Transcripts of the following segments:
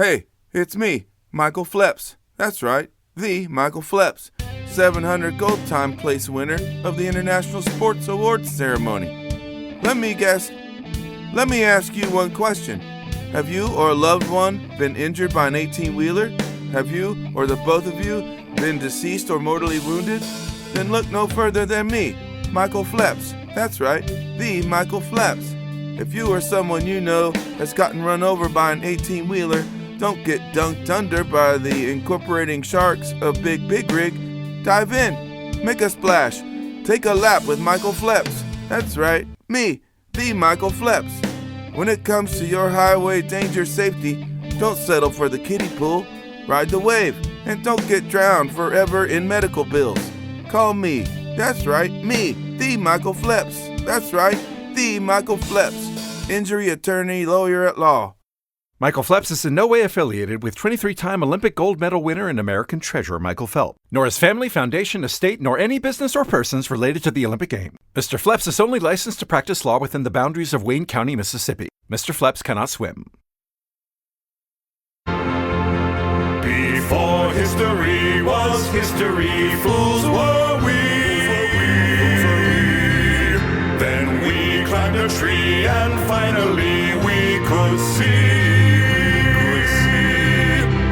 Hey, it's me, Michael Phelps. That's right, the Michael Phelps, 700 gold time place winner of the International Sports Awards ceremony. Let me ask you one question. Have you or a loved one been injured by an 18-wheeler? Have you, or the both of you, been deceased or mortally wounded? Then look no further than me, Michael Phelps. That's right, the Michael Phelps. If you or someone you know has gotten run over by an 18-wheeler, don't get dunked under by the incorporating sharks of Big Rig. Dive in, make a splash, take a lap with Michael Phelps. That's right, me, the Michael Phelps. When it comes to your highway danger safety, don't settle for the kiddie pool. Ride the wave, and don't get drowned forever in medical bills. Call me. That's right, me, the Michael Phelps. That's right, the Michael Phelps, injury attorney, lawyer at law. Michael Phelps is in no way affiliated with 23-time Olympic gold medal winner and American treasure Michael Phelps, nor his family, foundation, estate, nor any business or persons related to the Olympic game. Mr. Phelps is only licensed to practice law within the boundaries of Wayne County, Mississippi. Mr. Phelps cannot swim. Before history was history, fools were we. Then we climbed a tree and finally we could see.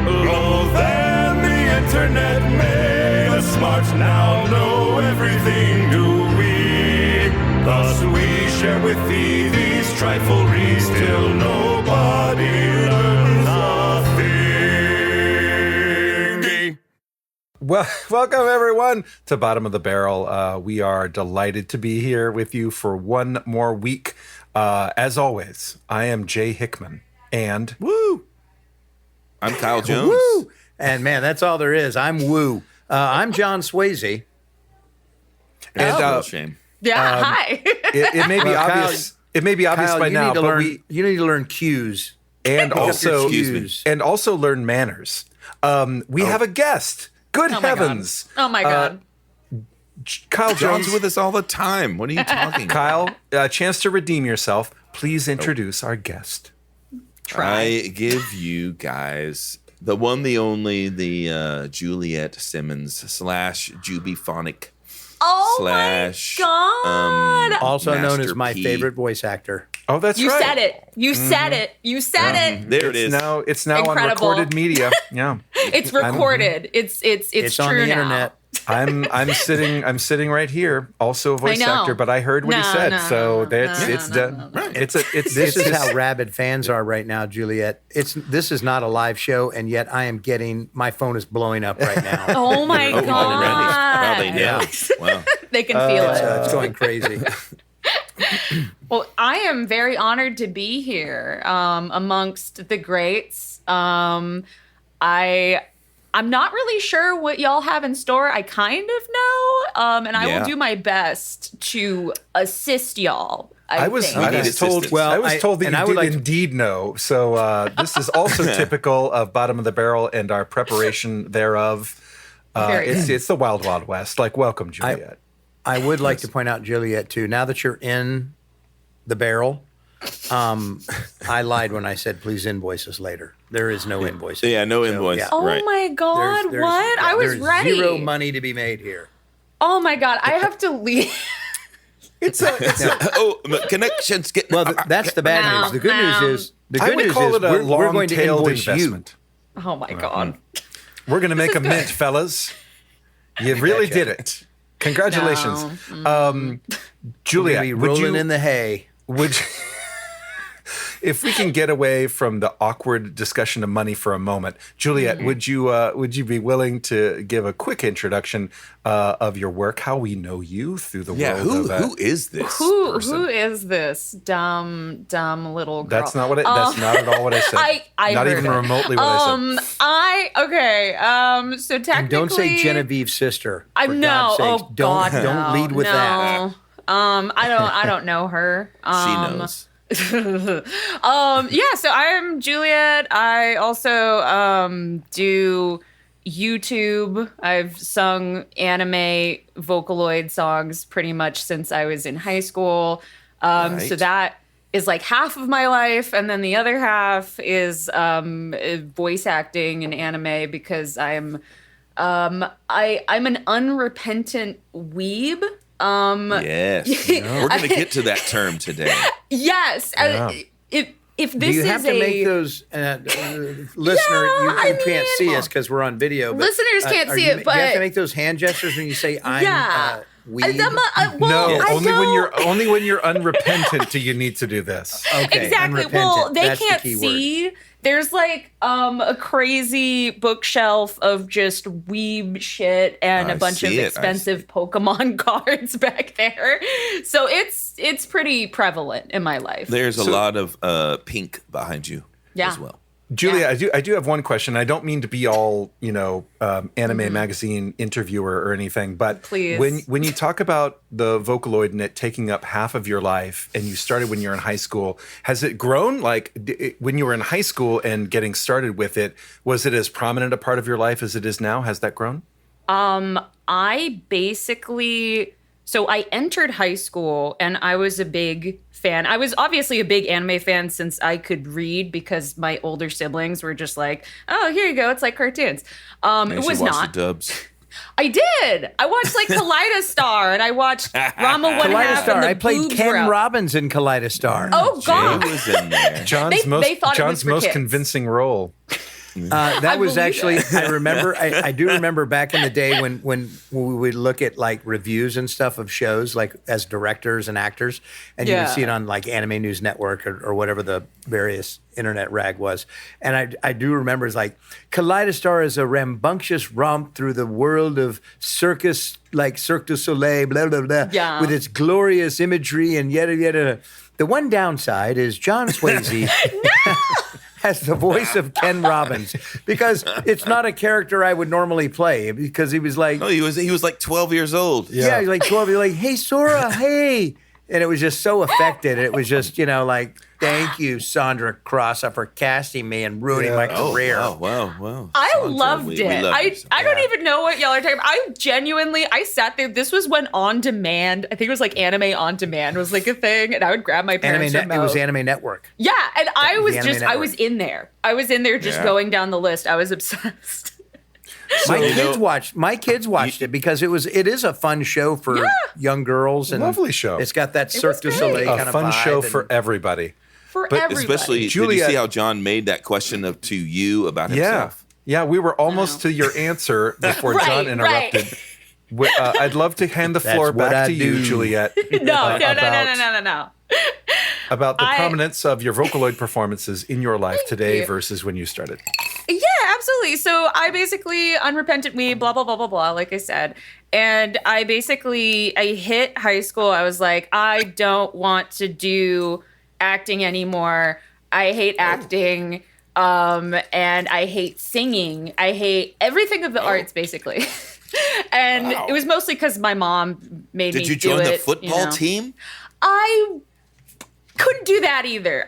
Lo, then the internet made us smart, now know everything do we. Thus we share with thee these trifleries, till nobody learns nothing. Well, welcome everyone to Bottom of the Barrel. We are delighted to be here with you for one more week. As always, I am Jay Hickman, and Woo! I'm Kyle Jones. Woo! And man, that's all there is. I'm Woo. I'm John Swayze. and Shame. Yeah, hi. it may be Well, obvious. It may be obvious Kyle, by you now, need to but learn, you need to learn cues. and also Excuse and also learn manners. We have a guest. Good Oh my God. heavens! Oh my God. Kyle John's Jones. with us all the time. What are you talking about? Kyle, a chance to redeem yourself. Please introduce our guest. I give you guys the one, the only, the Juliet Simmons / JubyPhonic Oh slash, my God. Also known Master as my P. favorite voice actor. Oh, that's You right. said it. You said it. You said it. There it is. It's now on Incredible. recorded media. Yeah. It's recorded. It's It's true on the now. internet. I'm sitting right here, also a voice know. actor, but I heard what he No, said, no, so no, that's no, it's no, done. no, no. It's This is how rabid fans are right now, Juliet. This is not a live show, and yet I am getting my phone is blowing up right now. Oh my Oh, God. wow, they know. Yeah. Wow. They can feel it. It's going crazy. Well, I am very honored to be here amongst the greats. I'm not really sure what y'all have in store. I kind of know, and I Yeah. will do my best to assist y'all. I was think. need told assistance. I was told that and you I would did like to- indeed know. So this is also typical of Bottom of the Barrel and our preparation thereof. Very good. It's the Wild Wild West. Like, welcome, Juliet. I would like to point out, Juliet, too, now that you're in the barrel, I lied when I said, please invoice us later. There is no invoice. Yeah, no invoice. yeah. Oh Right. my God, what? I was there's ready. Zero money to be made here. Oh my God, I have to leave. Oh, connections get. Well, that's the bad No, news. The good no. news is I would call it a we're going to long-tailed invoice investment. Oh my God. We're going to make is a good. mint, fellas. You really did it. Congratulations. No. Juliet, you. would Rolling you, in the hay. would you, if we can get away from the awkward discussion of money for a moment, Juliet, would you be willing to give a quick introduction of your work, how we know you through the Yeah, world of who is this? Who person? is this dumb little girl? That's not what that's not at all what I said. I not heard even it. remotely what I said. So technically, And don't say Genevieve's sister. I for know. God's sakes. Oh don't, God, don't no, lead with no. that. I don't know her. She knows. Yeah, so I'm Juliet. I also do YouTube. I've sung anime Vocaloid songs pretty much since I was in high school. Right. So that is like half of my life, and then the other half is voice acting in anime because I'm an unrepentant weeb. Yes. We're going to get to that term today. Yes. Yeah. If this Do you is have to make those, listener, you can't see us because we're on video. But, listeners can't see it, do but you have to make those hand gestures when you say I'm weed? Only when you're unrepentant do you need to do this. Okay, exactly. unrepentant. Well, they That's can't the key see. word. There's like a crazy bookshelf of just weeb shit and I a bunch of see it. expensive Pokemon cards back there. So it's pretty prevalent in my life. There's a lot of pink behind you as well. Julia, I do have one question. I don't mean to be all, anime magazine interviewer or anything, but please. when you talk about the Vocaloid and it taking up half of your life, and you started when you were in high school, has it grown? Like when you were in high school and getting started with it, was it as prominent a part of your life as it is now? Has that grown? So I entered high school and I was a big fan. I was obviously a big anime fan since I could read because my older siblings were just like, oh, here you go. It's like cartoons. It was not. The dubs. I did. I watched like Kaleidostar and I watched Rama One Half and the I played boobs Ken were out. Robbins in Kaleidostar. Oh, God. Jay was in there. John's They thought it was for most kids. convincing role. That was believe actually, it. I do remember back in the day when we would look at like reviews and stuff of shows, like as directors and actors, and you would see it on like Anime News Network or whatever the various internet rag was. And I do remember it's like, Kaleidostar is a rambunctious romp through the world of circus, like Cirque du Soleil, blah, blah, blah, with its glorious imagery and yada, yada. The one downside is John Swayze. Has the voice of Ken Robbins, because it's not a character I would normally play, because he was like, Oh, he was like 12 years old. yeah, he's like 12. He's like, hey, Sora, hey. And it was just so affected. It was just, like, thank you, Sandra Crossa, for casting me and ruining my career. Wow. I Sandra, loved we it. love you, I don't even know what y'all are talking about. I sat there. This was when On Demand, I think it was like Anime On Demand was like a thing. And I would grab my parents' remote. It was Anime Network. Yeah. And I was Network. was in there. I was in there just going down the list. I was obsessed. My kids watched it because it is a fun show for young girls, and Lovely show. It's got that Cirque du great. Soleil kind A of fun vibe show and- for everybody. Everybody. Especially, did Juliet- you see how John made that question to you about himself? Yeah, we were almost to your answer before Right, John interrupted. I'd love to hand the floor That's what back I to you, do. Juliet. No. About the prominence of your Vocaloid performances in your life today you. versus when you started. Yeah, absolutely. So I basically unrepentant me, blah, blah, blah, blah, blah, like I said. And I hit high school. I was like, I don't want to do acting anymore. I hate acting. And I hate singing. I hate everything of the arts, basically. And it was mostly because my mom made me do it. Did you join the football team? I couldn't do that either.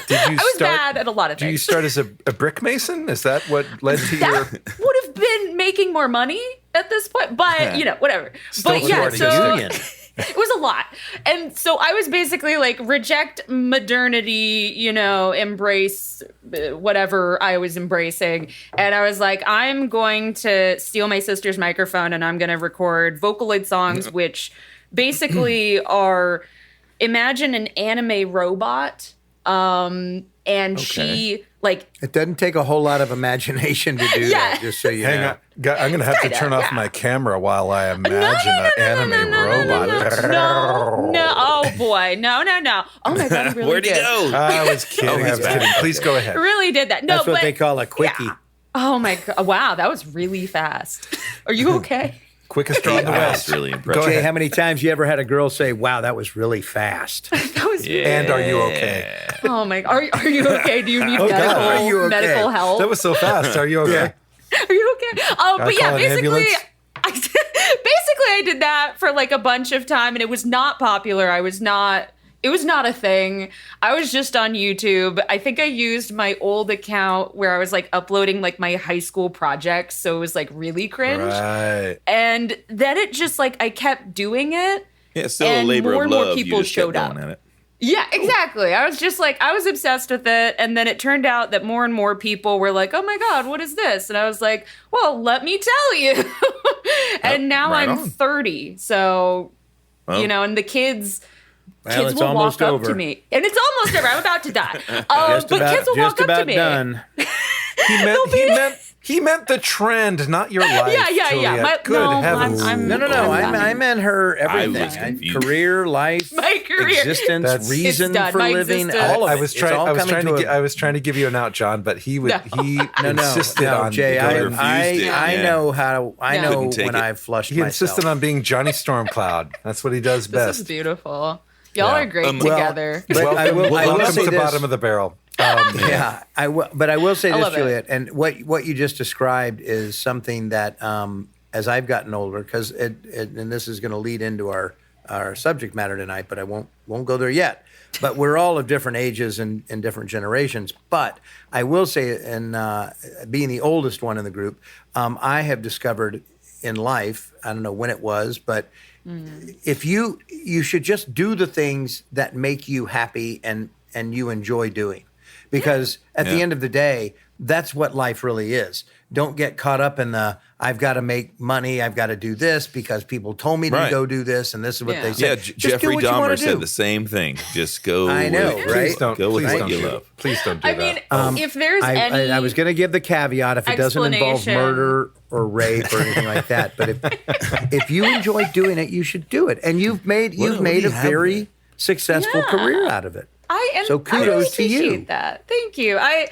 Did you I was bad at a lot of Do you things. start as a brick mason? Is that what led to your... That would have been making more money at this point, but whatever. Still But yeah, supporting so Union. it was a lot. And so I was basically like, reject modernity, embrace whatever I was embracing. And I was like, I'm going to steal my sister's microphone and I'm going to record Vocaloid songs, which basically are, imagine an anime robot. And she like, It doesn't take a whole lot of imagination to do that, just so you Hang know. on. I'm going to have to turn off my camera while I imagine an anime robot. no, oh boy, no. Oh my God, he really Where'd he did. go? I was kidding. I was kidding. Please go ahead. Really did that. No, That's what but they call a quickie. oh my God, wow, that was really fast. Are you okay? Quickest draw in the That's West. really impressive. Go Jay, ahead. how many times you ever had a girl say, wow, that was really fast? That was. And are you okay? Oh my. Are you okay? Do you need God, medical are you okay? medical help? That was so fast. Are you okay? Are you okay? But yeah, call an basically, ambulance? I did that for like a bunch of time, and it was not popular. It was not a thing. I was just on YouTube. I think I used my old account where I was like uploading like my high school projects, so it was like really cringe. Right. And then it just like I kept doing it. Yeah, it's still a And labor more of and more love. people You just kept showed up. going at it. Yeah, exactly. I was just like, I was obsessed with it. And then it turned out that more and more people were like, oh my God, what is this? And I was like, well, let me tell you. And now right I'm on. 30. So, Well. and the kids Well, it's will almost walk over. up to me. And it's almost over. I'm about to die. Just but kids will walk up to me. done. He meant the trend, not your life. Yeah. Juliet. Good heavens. No. I meant her everything. was confused. Career, life, My career. existence, That's- reason It's done. for My living. existence. All of it. I was It's all coming to a- I was trying to give you an out, John, but he No, insisted on Jay. I I refused it, I yeah. know how. I Yeah. know Couldn't take when it. I've flushed he myself. insisted on being Johnny Stormcloud. That's what he does This is best. beautiful. Y'all Yeah. are great Well, together. But I will Welcome say to the this. bottom of the barrel. Yeah, but I will say I this, love it. Juliet, and what you just described is something that, as I've gotten older, because and this is going to lead into our subject matter tonight, but I won't go there yet. But we're all of different ages and different generations. But I will say, and being the oldest one in the group, I have discovered in life, I don't know when it was, but if you should just do the things that make you happy and you enjoy doing. Because at the end of the day, that's what life really is. Don't get caught up in the, I've got to make money, I've got to do this because people told me to Right. go do this and this is what Yeah. they Yeah, said. Just do Jeffrey what you wanna Dahmer said do. the same thing. Just go. I know, with, right? Please don't. Go with please what don't you do- love. Please don't do I that. mean, if there's any... I was going to give the caveat if it doesn't involve explanation. murder or rape or anything like that. But if you enjoy doing it, you should do it. And you've made What do a you have very there? successful Yeah. career out of it. So I kudos really to you. appreciate that. Thank you. I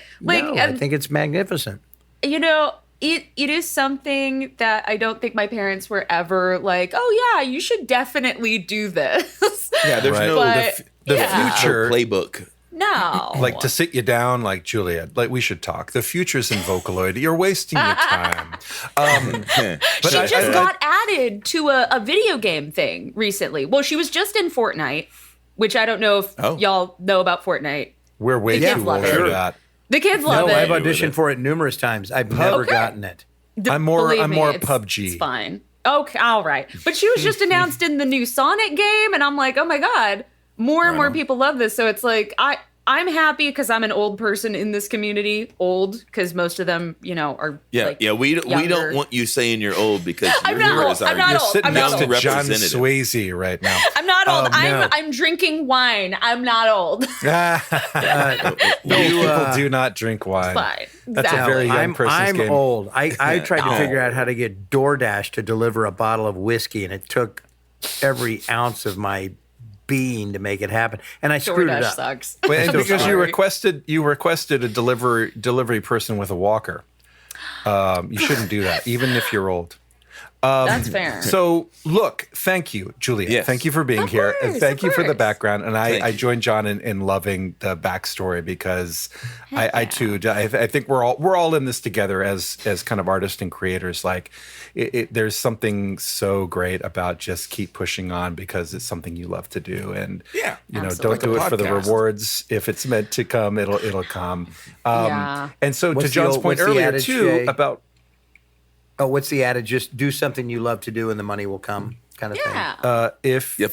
think it's magnificent. It is something that I don't think my parents were ever like, oh yeah, you should definitely do this. Yeah, there's Right. no But, the yeah. future, playbook. No. like to sit you down, like Juliet, like we should talk. The future's in Vocaloid. You're wasting your time. But she I- just got added to a video game thing recently. Well, she was just in Fortnite, which I don't know if Oh. y'all know about Fortnite. We're way The too kids old love for it. that. The kids love No, it. I've with auditioned it. for it numerous times. I've never Okay. gotten it. I'm more Believe me, it's- PUBG. It's fine. Okay, all right. But she was just announced in the new Sonic game, and I'm like, oh my God, more and more people love this. So it's like, I'm happy because I'm an old person in this community. Old, because most of them, are Yeah, like, yeah. We younger. don't want you saying you're old because I'm you're not here old. as our I'm not You're old. sitting I'm not next to old. John representative. Swayze right now. I'm not old. no. I'm drinking wine. I'm not old. People do not drink wine. Fine. That's a Exactly. very young I'm person's game. old. I tried to No. figure out how to get DoorDash to deliver a bottle of whiskey, and it took every ounce of my being to make it happen. And I screwed it DoorDash up. sucks. Well, and I'm because sorry. you requested a delivery person with a walker. You shouldn't do that, even if you're old. That's fair. So, look, thank you, Juliet. Yes. Thank you for being here. And course, thank of you for the course. background. And I you. joined John in loving the backstory because I too, I think we're all in this together as kind of artists and creators. Like, there's something so great about just keep pushing on because it's something you love to do. And, Yeah. don't Absolutely. do Like a it for the podcast. rewards. If it's meant to come, it'll come. Yeah. And so, What's to John's the point what's the earlier, adage, too, Jay? about. Oh, what's the adage? Just do something you love to do, and the money will come, kind of Yeah. If thing.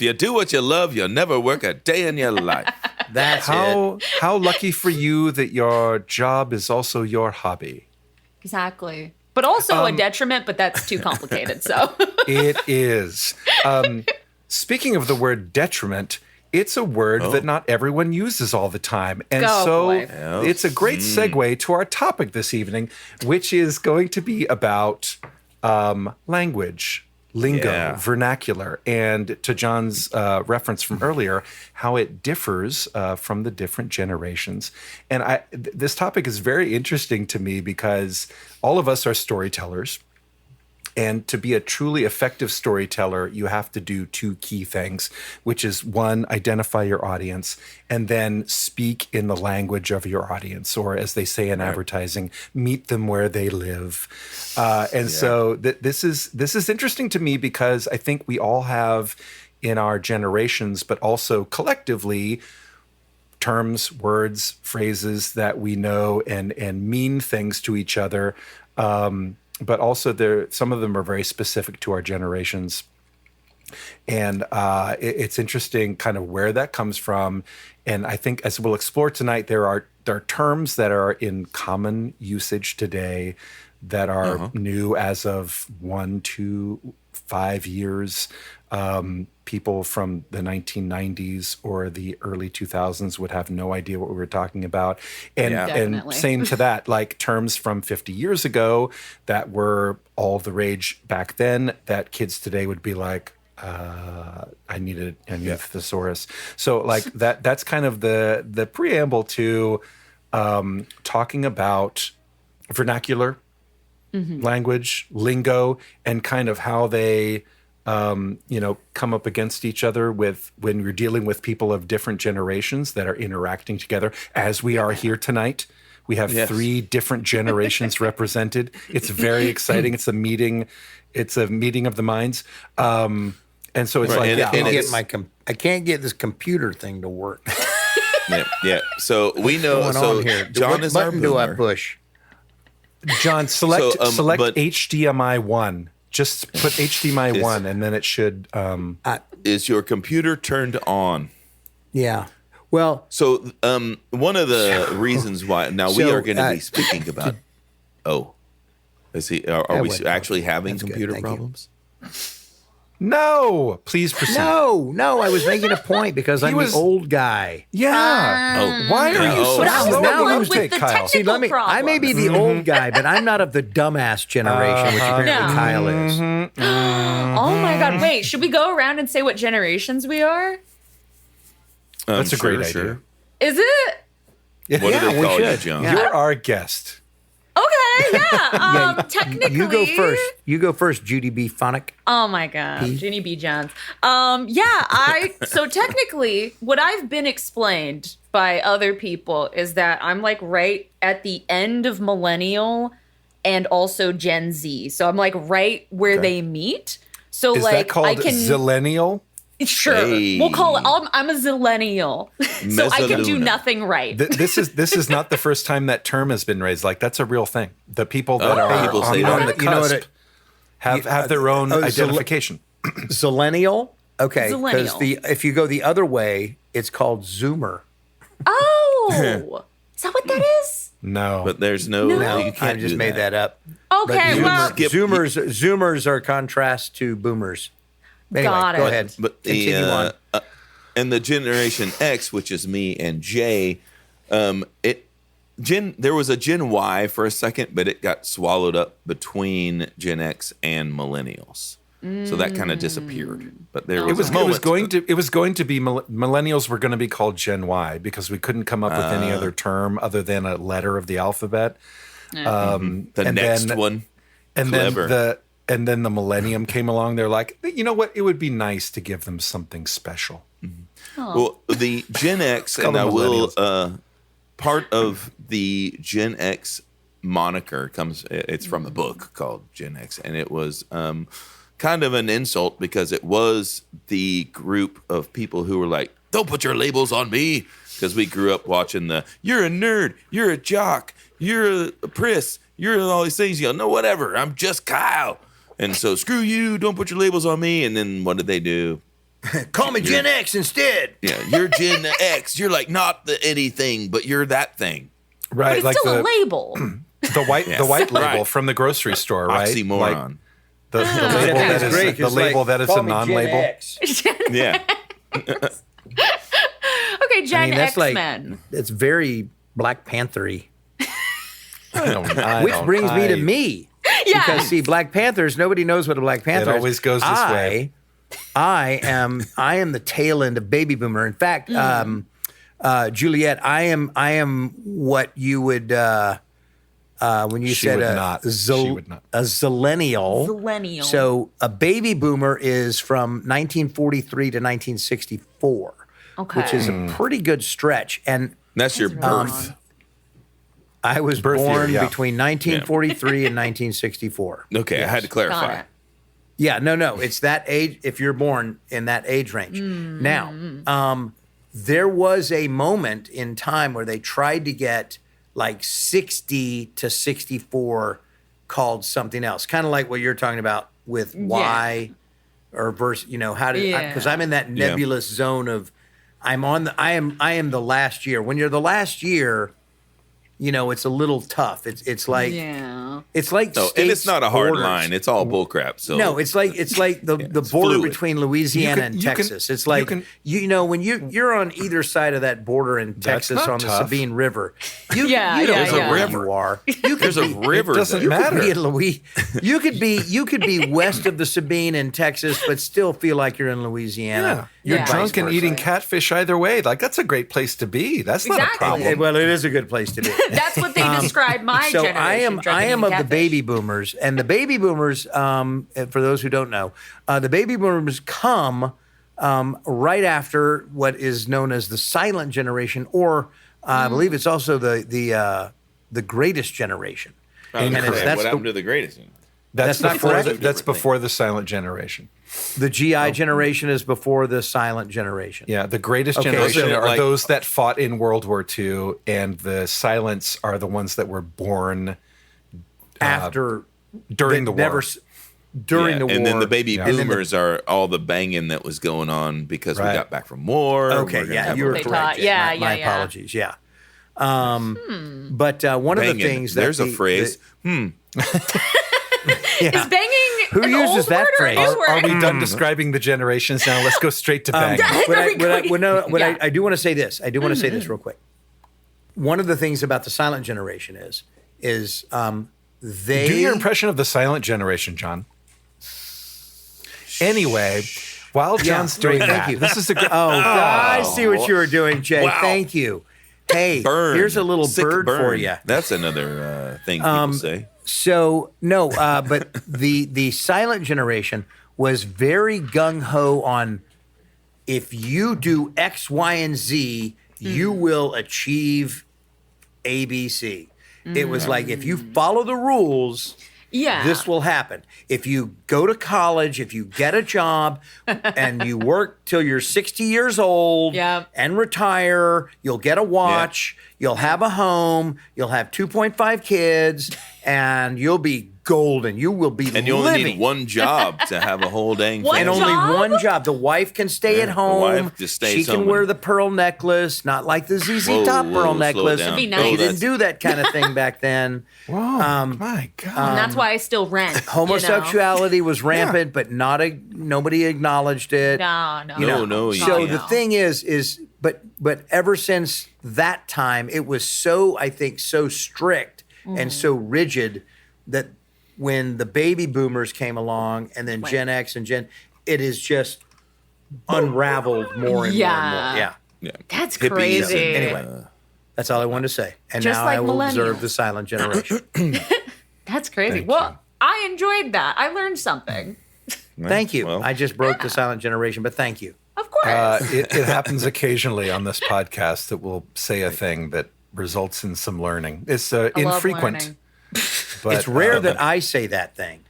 That's it. how lucky for you that your job is also your hobby. Exactly. But also a detriment, but that's too complicated. So It is. Speaking of the word detriment, it's a word that not everyone uses all the time. And Oh, so boy. it's a great segue to our topic this evening, which is going to be about language, lingo, Yeah. vernacular, and to John's reference from earlier, how it differs from the different generations. And this topic is very interesting to me because all of us are storytellers. And to be a truly effective storyteller, you have to do two key things, which is one, identify your audience, and then speak in the language of your audience, or as they say in advertising, meet them where they live. So this is interesting to me because I think we all have in our generations, but also collectively, terms, words, phrases that we know and mean things to each other. But also some of them are very specific to our generations. And it's interesting kind of where that comes from. And I think as we'll explore tonight, there are terms that are in common usage today that are new as of 1 to 5 years. People from the 1990s or the early 2000s would have no idea what we were talking about. And same to that, like terms from 50 years ago that were all the rage back then that kids today would be like, I need a thesaurus. So like that's kind of the preamble to talking about vernacular language, lingo, and kind of how they come up against each other when you're dealing with people of different generations that are interacting together, as we are here tonight. We have 3 different generations represented. It's very exciting. It's a meeting of the minds. And so it's I can't get this computer thing to work. Yeah. So we know. So John is our button do I boomer. push? John, select but- HDMI 1. Just put HDMI 1, and then it should. Is your computer turned on? Yeah. Well, So one of the reasons why we So, are going to be speaking about. Is he? Are we actually having That's good, computer thank you. problems? No, please proceed. no, I was making a point because I'm was- the old guy. Yeah. Why are you so But I was slow? going Uptake, with the Kyle? technical I may be the old guy, but I'm not of the dumbass generation, which apparently No. Kyle is. Oh my God! Wait, should we go around and say what generations we are? That's a great idea. Is it? What do Yeah, they we call you, should. John? Yeah. You're our guest. Okay, yeah. Technically, You go first. You go first, JubyPhonic. Oh my God, Ginny B. Johns. So technically, what I've been explained by other people is that I'm like right at the end of millennial and also Gen Z. So I'm like right where they meet. So Is like that called I can zillennial? sure Hey. we'll call it. I'm a zillennial, so I can do Mezzaluna. nothing right. This is not the first time that term has been raised. Like that's a real thing. The people that are people say on that. the You know what cusp have their own identification. Zillennial? Okay. Because Zillennial. if you go the other way, it's called Zoomer. Oh, is that what that is? No, But there's no. You I can't just do made that up. Okay, you well, skip- Zoomers are contrast to boomers. Anyway, Got go it. ahead. But Continue on. And the Generation X, which is me and Jay, there was a Gen Y for a second, but it got swallowed up between Gen X and millennials. So that kind of disappeared. But there it was a moment, going to be millennials were going to be called Gen Y because we couldn't come up with any other term other than a letter of the alphabet. the and next then- one. And Clever. then the millennium came along. They're like, you know what? It would be nice to give them something special. Well, the Gen X, call and I them will, part of the Gen X moniker comes, it's from a book called Gen X, and it was kind of an insult because it was the group of people who were like, don't put your labels on me, because we grew up watching you're a nerd, you're a jock, you're a priss, you're all these things. You go, no, whatever, I'm just Kyle. And so, screw you, don't put your labels on me. And then what did they do? Call me Gen X instead. Yeah, you're Gen X. You're like not the anything, but you're that thing. but Right, it's like still a label. the white label Right. from the grocery store, right? Oxymoron. Like the label that is Great, the 'cause, label like, that is call a me Gen non-label. X. Yeah. Okay, Gen that's X-Men. It's very Black Panther-y. I Which don't- brings me to me. Yeah. Because see, Black Panthers, nobody knows what a Black Panther is. always goes this way. I am the tail end of baby boomer. In fact, Juliet, I am what you would when you She said would not. She would not. a zillennial. Zillennial. So a baby boomer is from 1943 to 1964, Okay. which is a pretty good stretch. And That's your That's birth. I was Birth year, born yeah. between 1943 and 1964. Okay, I had to Got clarify. it. Yeah, no, it's that age. If you're born in that age range, now there was a moment in time where they tried to get like 60 to 64 called something else, kind of like what you're talking about with Y or verse, how did, because I'm in that nebulous zone of, I am the last year. When you're the last year, it's a little tough. It's like, it's like, and it's not a hard borders. line. It's all bullcrap. So no, it's like the border fluid. between Louisiana and Texas. It's like when you're on either side of that border in Texas not on the tough. Sabine River. You Yeah, don't yeah, know yeah. where you are. there's a river. It doesn't there. matter. Be in you could be west of the Sabine in Texas, but still feel like you're in Louisiana. You're Yeah. drunk and Vice eating versa. catfish either way. Like, that's a great place to be. That's not a Exactly. problem. Well, it is a good place to be. That's what they describe my So generation. I drinking am of the catfish. baby boomers, and the baby boomers, for those who don't know, the baby boomers come right after what is known as the silent generation, or I believe it's also the greatest generation. And it's- what that's happened to the greatest? That's not before correct. that's before the silent generation. the GI generation is before the silent generation. Yeah, the greatest Okay, generation so, are like- those that fought in World War II, and the silents are the ones that were born After during the that never war. s- during the war, And then the baby And then the- boomers are all the banging that was going on because we Right. got back from war. Okay, We're gonna yeah, have you were a- They correct. taught- Jay. yeah, my yeah, yeah. apologies. Yeah. But one of the Banging. things that There's a phrase. Is banging Who an uses old that word or a phrase? new word? Are we done describing the generations now? Let's go straight to bang. I do want to say this. I do want to say Mm-hmm. this real quick. One of the things about the silent generation is they Do your impression of the silent generation, John. Anyway, while John's doing thank that, you. this is a good. I see what you were doing, Jay. Wow. Thank you. Hey, Burn. here's a little Sick bird for burn. you. That's another thing people say. So no, but the silent generation was very gung ho on if you do X, Y, and Z, you will achieve ABC. It was like if you follow the rules, Yeah. this will happen. If you go to college, if you get a job and you work till you're 60 years old Yep. and retire, you'll get a watch, you'll have a home, you'll have 2.5 kids, and you'll be golden. You will be And you only living. need one job to have a whole dang One and family. only job? one job. The wife can stay at the home. wife just stays she can home wear and- the pearl necklace, not like the ZZ Whoa, Top whoa, pearl slow it necklace. down. Be She nice. didn't do that kind of thing back then. Whoa, my God. and that's why I still rent. Homosexuality was rampant, but nobody acknowledged it. No, no. You know? No, you So can't. the thing is, but ever since that time, it was so, I think, so strict and so rigid that when the baby boomers came along and then Gen X and it is just unraveled more and more and Yeah. more. Yeah. Yeah. That's Hippies crazy. and, Anyway. That's all I wanted to say. And Just now like I will millennials. observe the silent generation. That's crazy. Thank Well, you. I enjoyed that. I learned something. Thank you. Well. I just broke the silent generation, but thank you. Of course. It happens occasionally on this podcast that we'll say a thing that results in some learning. It's I love infrequent. learning. But, It's rare that I say that thing.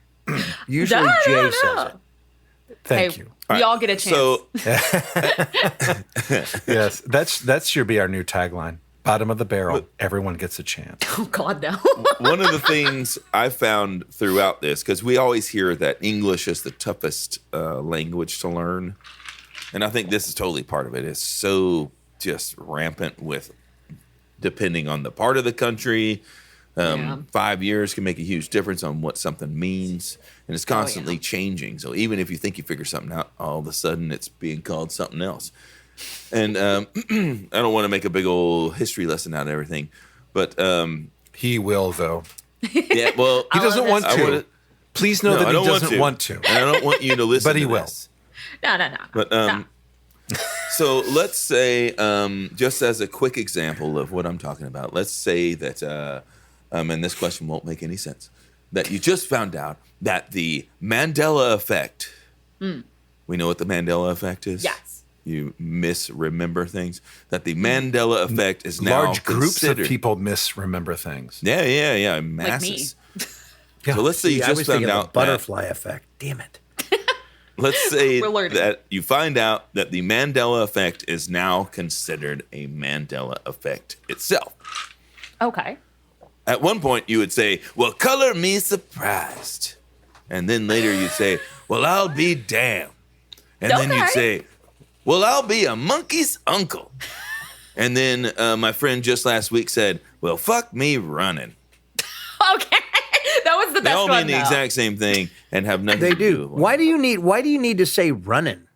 Usually No, Jay no, says no. it. Thank Hey, you. we all get a chance. So Yes, that should be our new tagline. Bottom of the barrel. Everyone gets a chance. oh God, no. one of the things I found throughout this, because we always hear that English is the toughest language to learn, and I think this is totally part of it. It's so just rampant with, depending on the part of the country, 5 years can make a huge difference on what something means, and it's constantly changing. So even if you think you figure something out, all of a sudden it's being called something else. And I don't want to make a big old history lesson out of everything, but He will, though. yeah, well, He doesn't want I to. wanna- Please know No, that I he don't doesn't want to. and I don't want you to listen. But he to will. this. No. But so let's say, just as a quick example of what I'm talking about, let's say that, and this question won't make any sense, that you just found out that the Mandela effect. We know what the Mandela effect is. Yes. Mm-hmm. You misremember things. That the Mandela effect is now Large groups of considered. people misremember things. Yeah, masses. So let's say you I just was found thinking of out the butterfly effect. Damn it. Let's say We're learning. that you find out that the Mandela effect is now considered a Mandela effect itself. Okay. At one point, you would say, well, color me surprised. And then later you'd say, well, I'll be damned. And then you'd Okay. say, well, I'll be a monkey's uncle. And then my friend just last week said, well, fuck me running. Okay. That was the They best all one, mean the though. exact same thing and have nothing They to do do. with one. Why do you need to say running?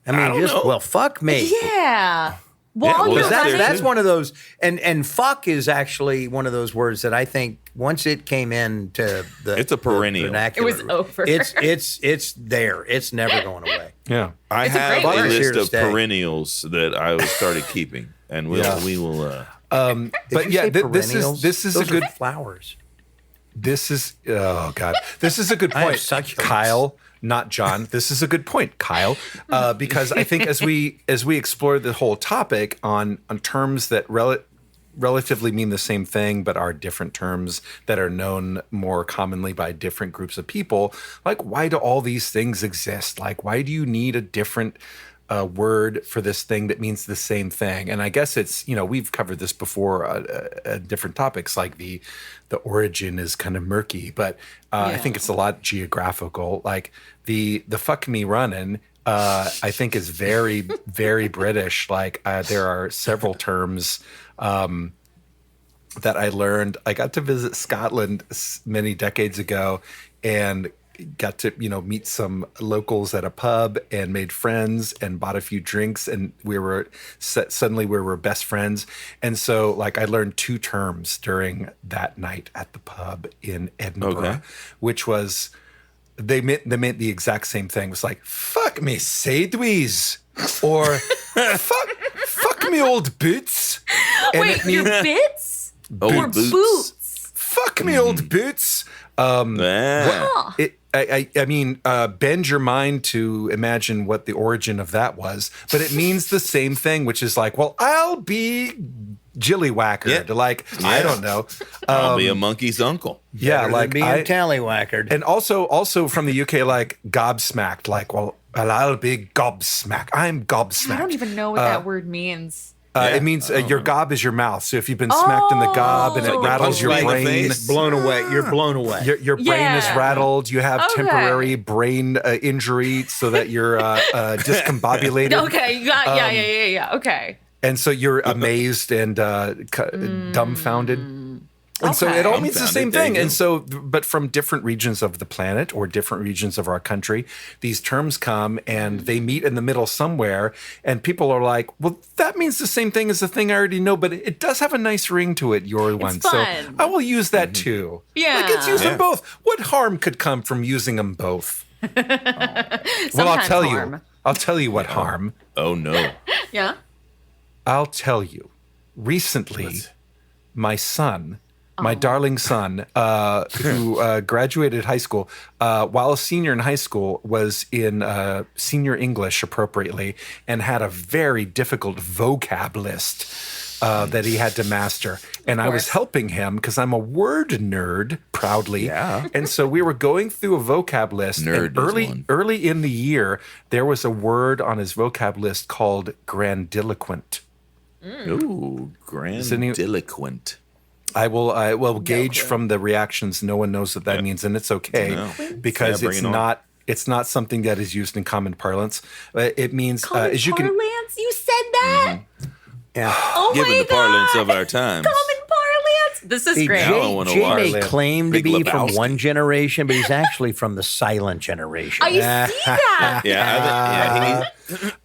I mean, don't just know. well, fuck me. Yeah. While well, you're that's running, That's one of those, and fuck is actually one of those words that I think once it came into the It's a perennial. the vernacular, It was over. It's there. It's never going away. Yeah. I It's a have great a word. Here list to of stay. perennials that I started keeping, and we will. But Did you yeah, say this perennials? is Those a good are flowers. This is This is a good I have point, succulents. Kyle. Not John. This is a good point, Kyle, because I think as we explore the whole topic on terms that relatively mean the same thing but are different terms that are known more commonly by different groups of people, like why do all these things exist? Like why do you need a different word for this thing that means the same thing? And I guess it's, we've covered this before different topics, like the origin is kind of murky, but I think it's a lot geographical. Like the fuck me running, I think is very, very British. Like there are several terms that I learned. I got to visit Scotland many decades ago and got to meet some locals at a pub and made friends and bought a few drinks, and suddenly we were best friends. And so like I learned 2 terms during that night at the pub in Edinburgh, which was they meant the exact same thing. It was like fuck me sideways or fuck me old boots. And wait, your bits or Boots. boots? fuck me old boots. Ah. I mean, bend your mind to imagine what the origin of that was, but it means the same thing, which is like, well, I'll be jillywhackered. Yeah. Like, I don't know. I'll be a monkey's uncle. Yeah, Better than like being tallywhackered. and also from the UK, like gobsmacked. Like, well, I'll be gobsmacked. I'm gobsmacked. I don't even know what that word means. It means your gob is your mouth. So if you've been smacked in the gob and it Like rattles your punch right in the brain, face. blown away. You're blown away. your brain is Yeah. rattled. You have Okay. temporary brain injury so that you're discombobulated. Okay, you got yeah. Okay. And so you're amazed and dumbfounded. And so it all means the Dumbfounded, same there you thing. go. And so, but from different regions of the planet or different regions of our country, these terms come and they meet in the middle somewhere. And people are like, well, that means the same thing as the thing I already know, but it does have a nice ring to it, your one. fun. So I will use that too. Yeah. Like, let's use them Yeah. both. What harm could come from using them both? Well, I'll Sometimes tell harm. you. I'll tell you what harm. Oh no. Yeah. I'll tell you. Recently, my son, my darling son, who graduated high school, while a senior in high school, was in senior English appropriately and had a very difficult vocab list that he had to master. And I was course. helping him because I'm a word nerd, proudly. Yeah. And so we were going through a vocab list. Nerd and is one. early in the year, there was a word on his vocab list called grandiloquent. Ooh, grandiloquent. I will gauge from the reactions. No one knows what that means, and it's okay because Yeah, bring it's it on. not. It's not something that is used in common parlance. It means Common as you can. parlance? You said that? Yeah. Oh Given my the parlance God. of our times. Common parlance. This is See, great. Now I wanna Jay watch. may claim to Big be Lebowski. from one generation, but he's actually from the silent generation. I see that. Yeah,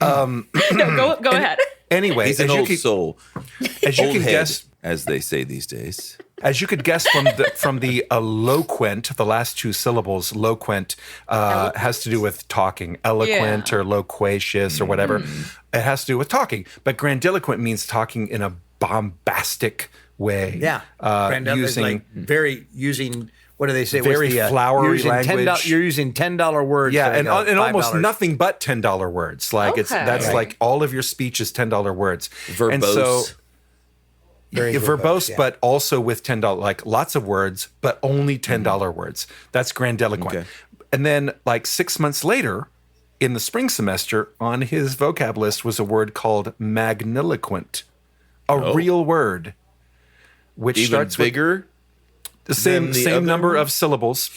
No, go ahead. Anyway, he's an as you old can, soul. as you Old can head, guess, as they say these days. as you could guess from the eloquent, the last 2 syllables, loquent, has to do with talking. Eloquent or loquacious or whatever. It has to do with talking. But grandiloquent means talking in a bombastic way. Yeah. Grandiloquent is using like using what do they say? very flowery using language. You're using $10 words. Yeah, that and are almost $5. nothing but $10 words. Like that's Okay. like all of your speech is $10 words. Verbose. And so Very verbose, yeah. but also with $10, like lots of words, but only $10 words. That's grandiloquent. Okay. And then like 6 months later, in the spring semester, on his vocab list was a word called magniloquent, a real word, which Even starts with bigger. the same than the other number one? of syllables.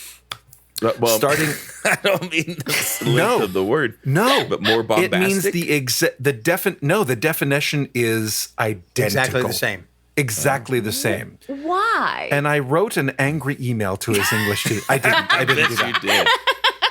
Well, starting. I don't mean the length of the word. No, but more bombastic. It means the definition is identical. Exactly the same. Exactly the same. Why? And I wrote an angry email to his English teacher. I didn't do that. You did.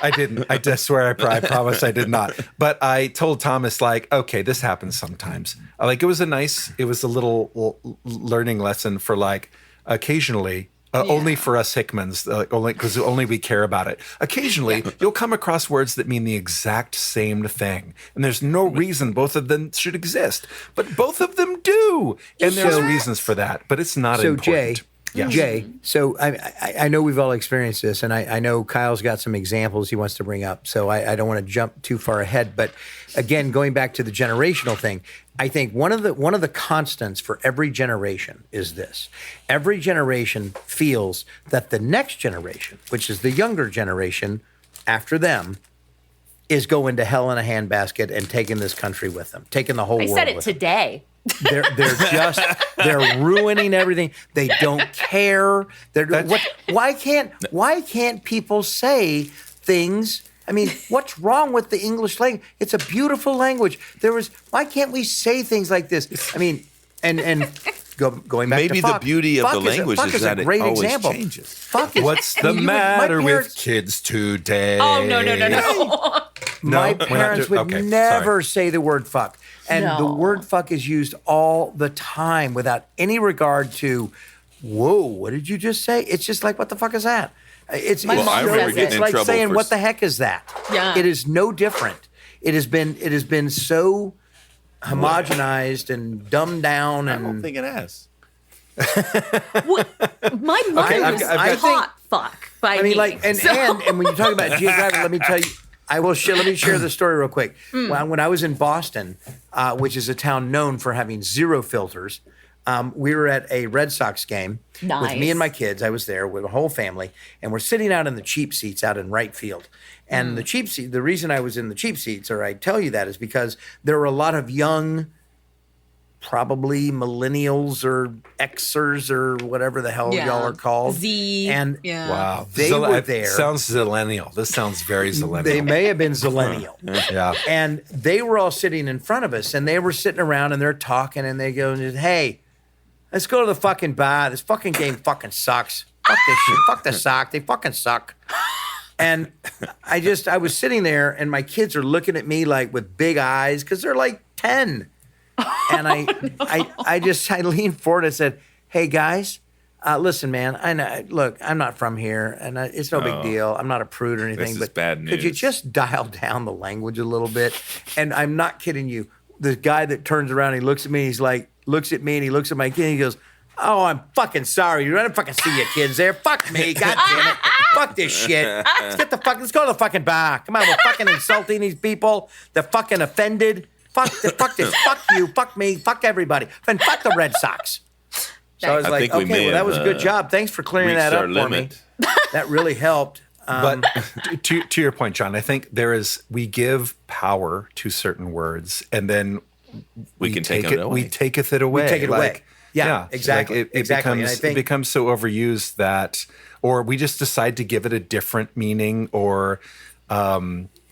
I didn't. I just swear. I promise I did not. But I told Thomas, like, okay, this happens sometimes. Like, it was a little learning lesson for, like, occasionally. Only for us Hickmans, because only we care about it. Occasionally, you'll come across words that mean the exact same thing, and there's no reason both of them should exist, but both of them do, and there's reasons for that. But it's not important. Jay, so I know we've all experienced this, and I know Kyle's got some examples he wants to bring up, so I don't want to jump too far ahead. But again, going back to the generational thing, I think one of the constants for every generation is this. Every generation feels that the next generation, which is the younger generation after them, is going to hell in a handbasket and taking this country with them, taking the whole world with them. I said it today. They're ruining everything. They don't care. Why can't people say things? I mean, what's wrong with the English language? It's a beautiful language. Why can't we say things like this? I mean, and going back maybe to fuck, the beauty of the language is that it always example. changes. Fuck is, What's the matter with kids today? Oh, no. My parents would never say the word fuck. And the word fuck is used all the time without any regard to, whoa, what did you just say? It's just like, what the fuck is that? It's like saying, what the heck is that? Yeah. It is no different. It has been so homogenized and dumbed down. I don't think it has. My mother was hot fuck by me. And when you talk about geographic, let me tell you, let me share the story real quick. When I was in Boston, which is a town known for having zero filters, we were at a Red Sox game with me and my kids. I was there with the whole family, and we're sitting out in the cheap seats out in right field. And the reason I was in the cheap seats, or I tell you that, is because there were a lot of young, probably millennials or Xers or whatever the hell y'all are called. Z. And wow, they were there. Sounds zillennial. This sounds very zillennial. They may have been zillennial. Yeah. And they were all sitting in front of us, and they were sitting around, and they're talking, and they go, hey, let's go to the fucking bar. This fucking game fucking sucks. Fuck this shit. Fuck the sock. They fucking suck. And I was sitting there, and my kids are looking at me like with big eyes because they're like 10. And I leaned forward and said, hey, guys, listen, man, I know, look, I'm not from here, and it's no big deal. I'm not a prude or anything. This but is bad news. could you just dial down the language a little bit? And I'm not kidding you. The guy that turns around, he looks at me, looks at me, and he looks at my kid, and he goes, oh, I'm fucking sorry. I don't fucking see your kids there. Fuck me. God damn it. Fuck this shit. Let's go to the fucking bar. Come on, we're fucking insulting these people. They're fucking offended. Fuck this. Fuck you. Fuck me. Fuck everybody. And fuck the Red Sox. So I was like, okay, well, that was a good job. Thanks for clearing that up for me. That really helped. But to your point, John, I think we give power to certain words, and then we can take it away. We taketh it away. We take it away. Yeah, exactly. It becomes so overused that, or we just decide to give it a different meaning or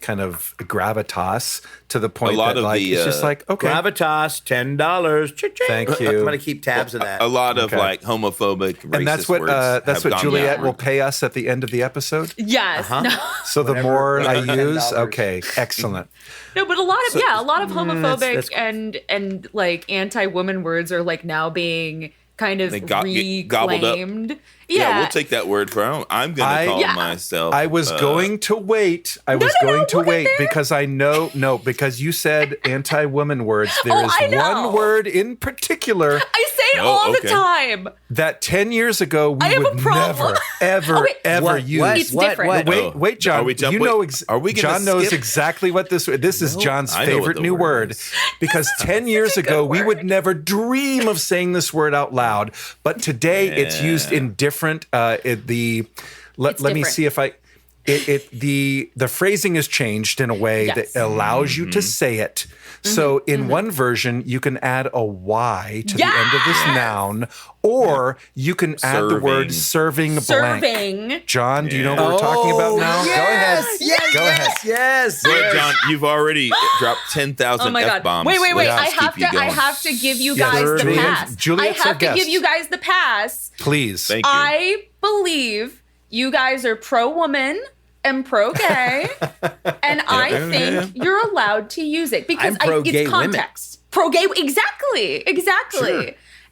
kind of gravitas to the point that it's just like, okay. Gravitas, $10. Thank you. I'm going to keep tabs of that. A lot of like homophobic, racist and that's what Juliet will pay us at the end of the episode? Yes. Uh-huh. No. So the more I use, okay, excellent. No, but a lot of homophobic and like anti-woman words are like now being kind of reclaimed. Gobbled up. Yeah, we'll take that word for it. I'm going to call myself. I was going to wait. Because I know, because you said anti-woman words. There is one word in particular. I say it all the time. That 10 years ago we would never, ever use. It's different. Wait, John. John knows exactly what this is. John's favorite new word. Because 10 years ago we would never dream of saying this word out loud. But today it's used in different. Let me see if I. The phrasing is changed in a way Yes. that allows you to say it. So in one version, you can add a Y to the end of this noun, or you can add the word serving blank. Serving. John, do you know what we're talking about now? Yes, Go ahead. Yes, Go ahead. Yes. Go ahead, John. You've already dropped 10,000 Oh my God. F-bombs. Wait. Let's I just have keep you to. I going. have to give you Yes, guys the Juliet. pass. Juliet's I our have to guest. give you guys the pass. Please. Thank you. I believe you guys are pro-woman and pro-gay, and I think you're allowed to use it because I'm pro-gay it's context. Pro-gay, exactly. Sure.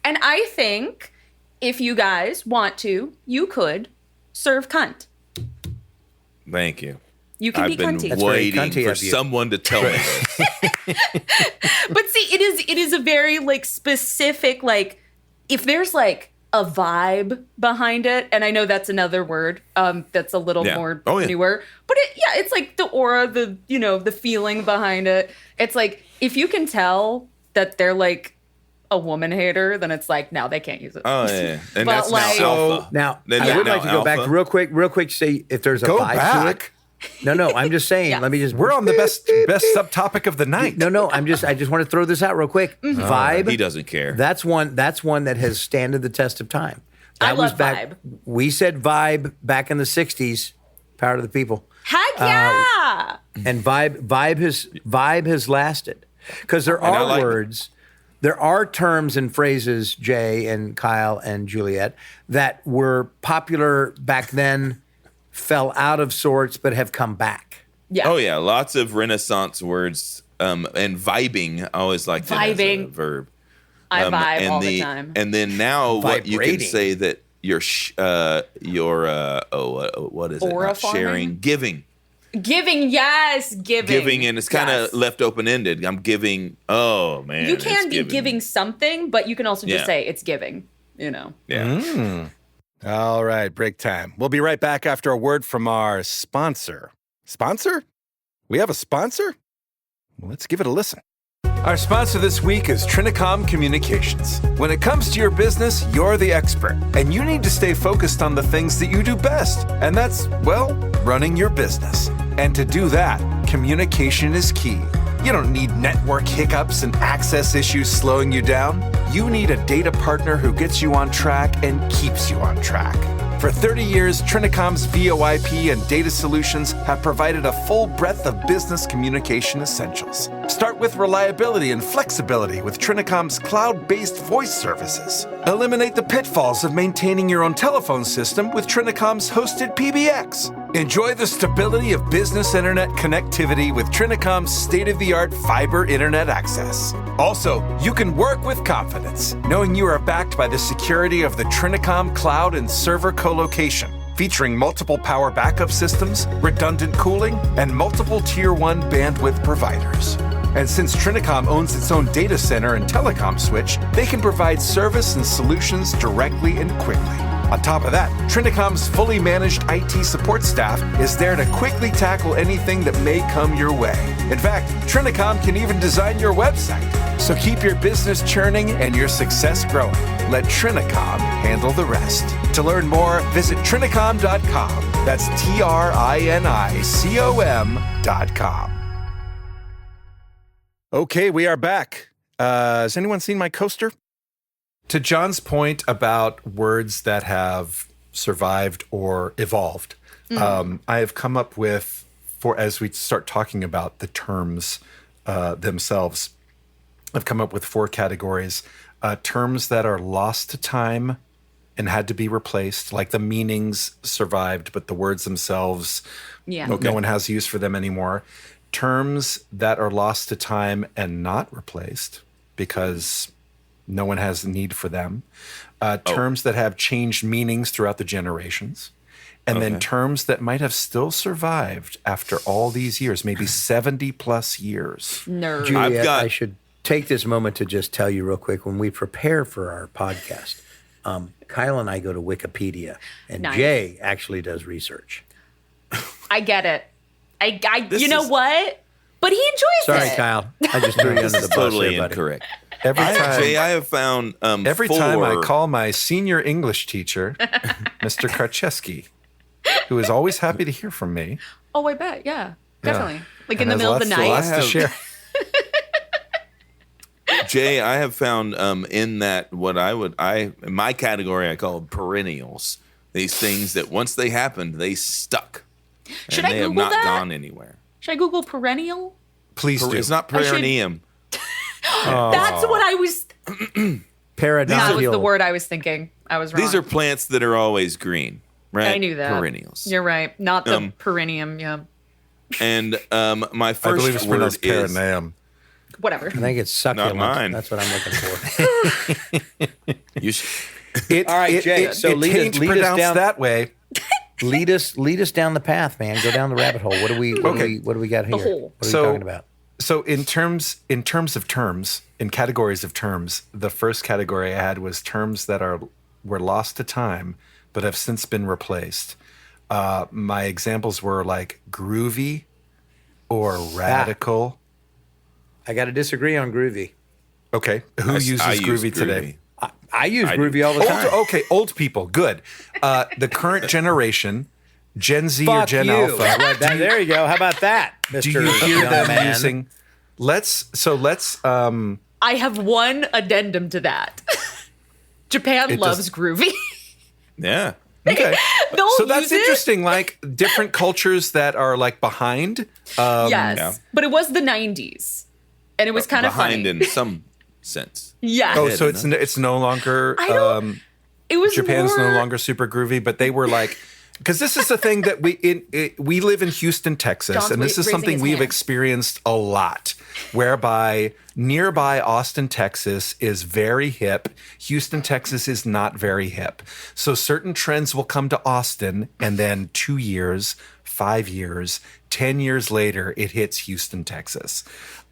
And I think if you guys want to, you could serve cunt. Thank you. You can I've be been cunty. very waiting cunty for of you. someone to tell me this. But see, it is a very like specific, like if there's like a vibe behind it, and I know that's another word that's a little Yeah. more Oh, yeah. newer, but it's like the aura, the feeling behind it. It's like if you can tell that they're like a woman hater, then it's like now they can't use it. Oh, yeah. And But that's like- now alpha. Now, Then I would now like to go back alpha. real quick, say if there's a Go vibe to back. it. No, I'm just saying. Yeah. Let me just. We're on the best subtopic of the night. No, I just want to throw this out real quick. Vibe. He doesn't care. That's one that has standed the test of time. I That was love back. vibe. We said vibe back in the '60s. Power to the people. Heck yeah! And vibe has lasted because there And I are like it. words, there are terms and phrases, Jay and Kyle and Juliet, that were popular back then, fell out of sorts, but have come back. Yeah. Oh, yeah. Lots of Renaissance words. And vibing, I always like that as a Vibing. verb. I vibe and all the time. And then now what you can Vibrating. say that what is it? Aura Not sharing, farming? giving. Giving, yes, giving. And it's kind of Yes. left open-ended. I'm giving, oh, man. You it's can be giving something, but you can also just Yeah. say it's giving, Yeah. All right, break time. We'll be right back after a word from our sponsor. Sponsor? We have a sponsor? Well, let's give it a listen. Our sponsor this week is Trinicom Communications. When it comes to your business, you're the expert, and you need to stay focused on the things that you do best, and that's, well, running your business. And to do that, communication is key. You don't need network hiccups and access issues slowing you down. You need a data partner who gets you on track and keeps you on track. For 30 years, Trinicom's VoIP and data solutions have provided a full breadth of business communication essentials. Start with reliability and flexibility with Trinicom's cloud-based voice services. Eliminate the pitfalls of maintaining your own telephone system with Trinicom's hosted PBX. Enjoy the stability of business internet connectivity with Trinicom's state-of-the-art fiber internet access. Also, you can work with confidence, knowing you are backed by the security of the Trinicom cloud and server co-location, featuring multiple power backup systems, redundant cooling, and multiple Tier 1 bandwidth providers. And since Trinicom owns its own data center and telecom switch, they can provide service and solutions directly and quickly. On top of that, Trinicom's fully managed IT support staff is there to quickly tackle anything that may come your way. In fact, Trinicom can even design your website. So keep your business churning and your success growing. Let Trinicom handle the rest. To learn more, visit Trinicom.com. That's TRINICOM.com. Okay, we are back. Has anyone seen my coaster? To John's point about words that have survived or evolved, I have come up with, as we start talking about the terms themselves, I've come up with 4 categories. Terms that are lost to time and had to be replaced, like the meanings survived, but the words themselves, no one has use for them anymore. Terms that are lost to time and not replaced because no one has the need for them. Terms that have changed meanings throughout the generations. And then terms that might have still survived after all these years, maybe 70 plus years. Nerd. Juliet, got- I should take this moment to just tell you real quick, when we prepare for our podcast, Kyle and I go to Wikipedia, and Nice. Jay actually does research. I get it. This you know is- what? But he enjoys Sorry, it. Kyle. I just threw you under the bus Totally there, buddy. incorrect. Every time, Jay, I have found every time I 4 call my senior English teacher, Mr. Karczewski, who is always happy to hear from me. Oh, I bet. Yeah, definitely. Like in And the has middle of the lots night. to share. Jay, I have found in that in my category I call perennials. These things that once they happened, they stuck. Should and I they have Google not that? gone anywhere. Should I Google perennial? Please do. It's not I should- perineum. That's what I was. Paradisial. That was the word I was thinking. I was wrong. These are plants that are always green, right? I knew that. Perennials. You're right. Not the perennium. Yeah. And my I first believe it's word pronounced is perineum. Whatever. I think it's succulent. Not mine. That's what I'm looking for. you should, All right, Jay. So it lead ain't us pronounced down that way. Lead us down the path, man. Go down the rabbit hole. What do we got here? hole. What are we talking about? So in terms of terms, in categories of terms, the first category I had was terms that were lost to time but have since been replaced. My examples were like groovy or radical. I got to disagree on groovy. Okay, who uses I use groovy today? I use groovy all the time. Old people, good. The current generation, Gen Z or Fuck Gen you. Alpha. Well, there you go. How about that, Mr. Do you hear Young them Man? using? Let's. I have one addendum to that. Japan It loves does- groovy. yeah. Okay. They'll So that's use it. interesting. Like different cultures that are like behind. Yes, Yeah. but it was the 90s, and it was kind of Behind funny. in some sense. Yeah. Oh, so it's no longer. I don't- It was Japan's more, no longer super groovy, but they were like, because this is the thing that we live in Houston, Texas, John's and this is raising something his we've hand. experienced a lot, whereby nearby Austin, Texas is very hip. Houston, Texas is not very hip. So certain trends will come to Austin, and then 2 years, 5 years, 10 years later, it hits Houston, Texas.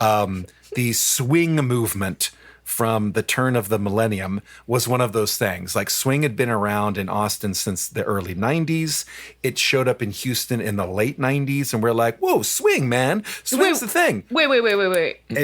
The swing movement from the turn of the millennium was one of those things. Like swing had been around in Austin since the early 90s. It showed up in Houston in the late 90s, and we're like, whoa, swing, man. Swing's the thing. Wait.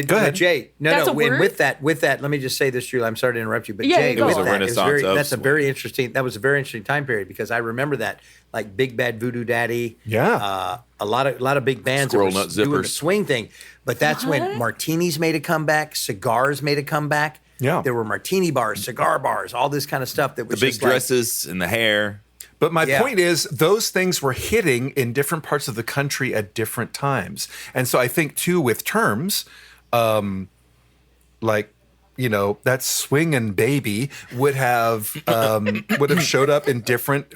Go ahead. Jay. That's No. a word? And with that, let me just say this, Julie. I'm sorry to interrupt you, but Yeah, Jay, go with on. that, It was a renaissance of that's a swing. very interesting. That was a very interesting time period because I remember that, like Big Bad Voodoo Daddy. Yeah. A lot of big bands Squirrel that were Nut doing the Zippers. swing thing, but that's when martinis made a comeback, cigars made a comeback. Yeah. There were martini bars, cigar bars, all this kind of stuff that The was big just like, dresses and the hair. But my Yeah. point is, those things were hitting in different parts of the country at different times. And so I think, too, with terms, like, you know, that swingin' baby would have showed up in different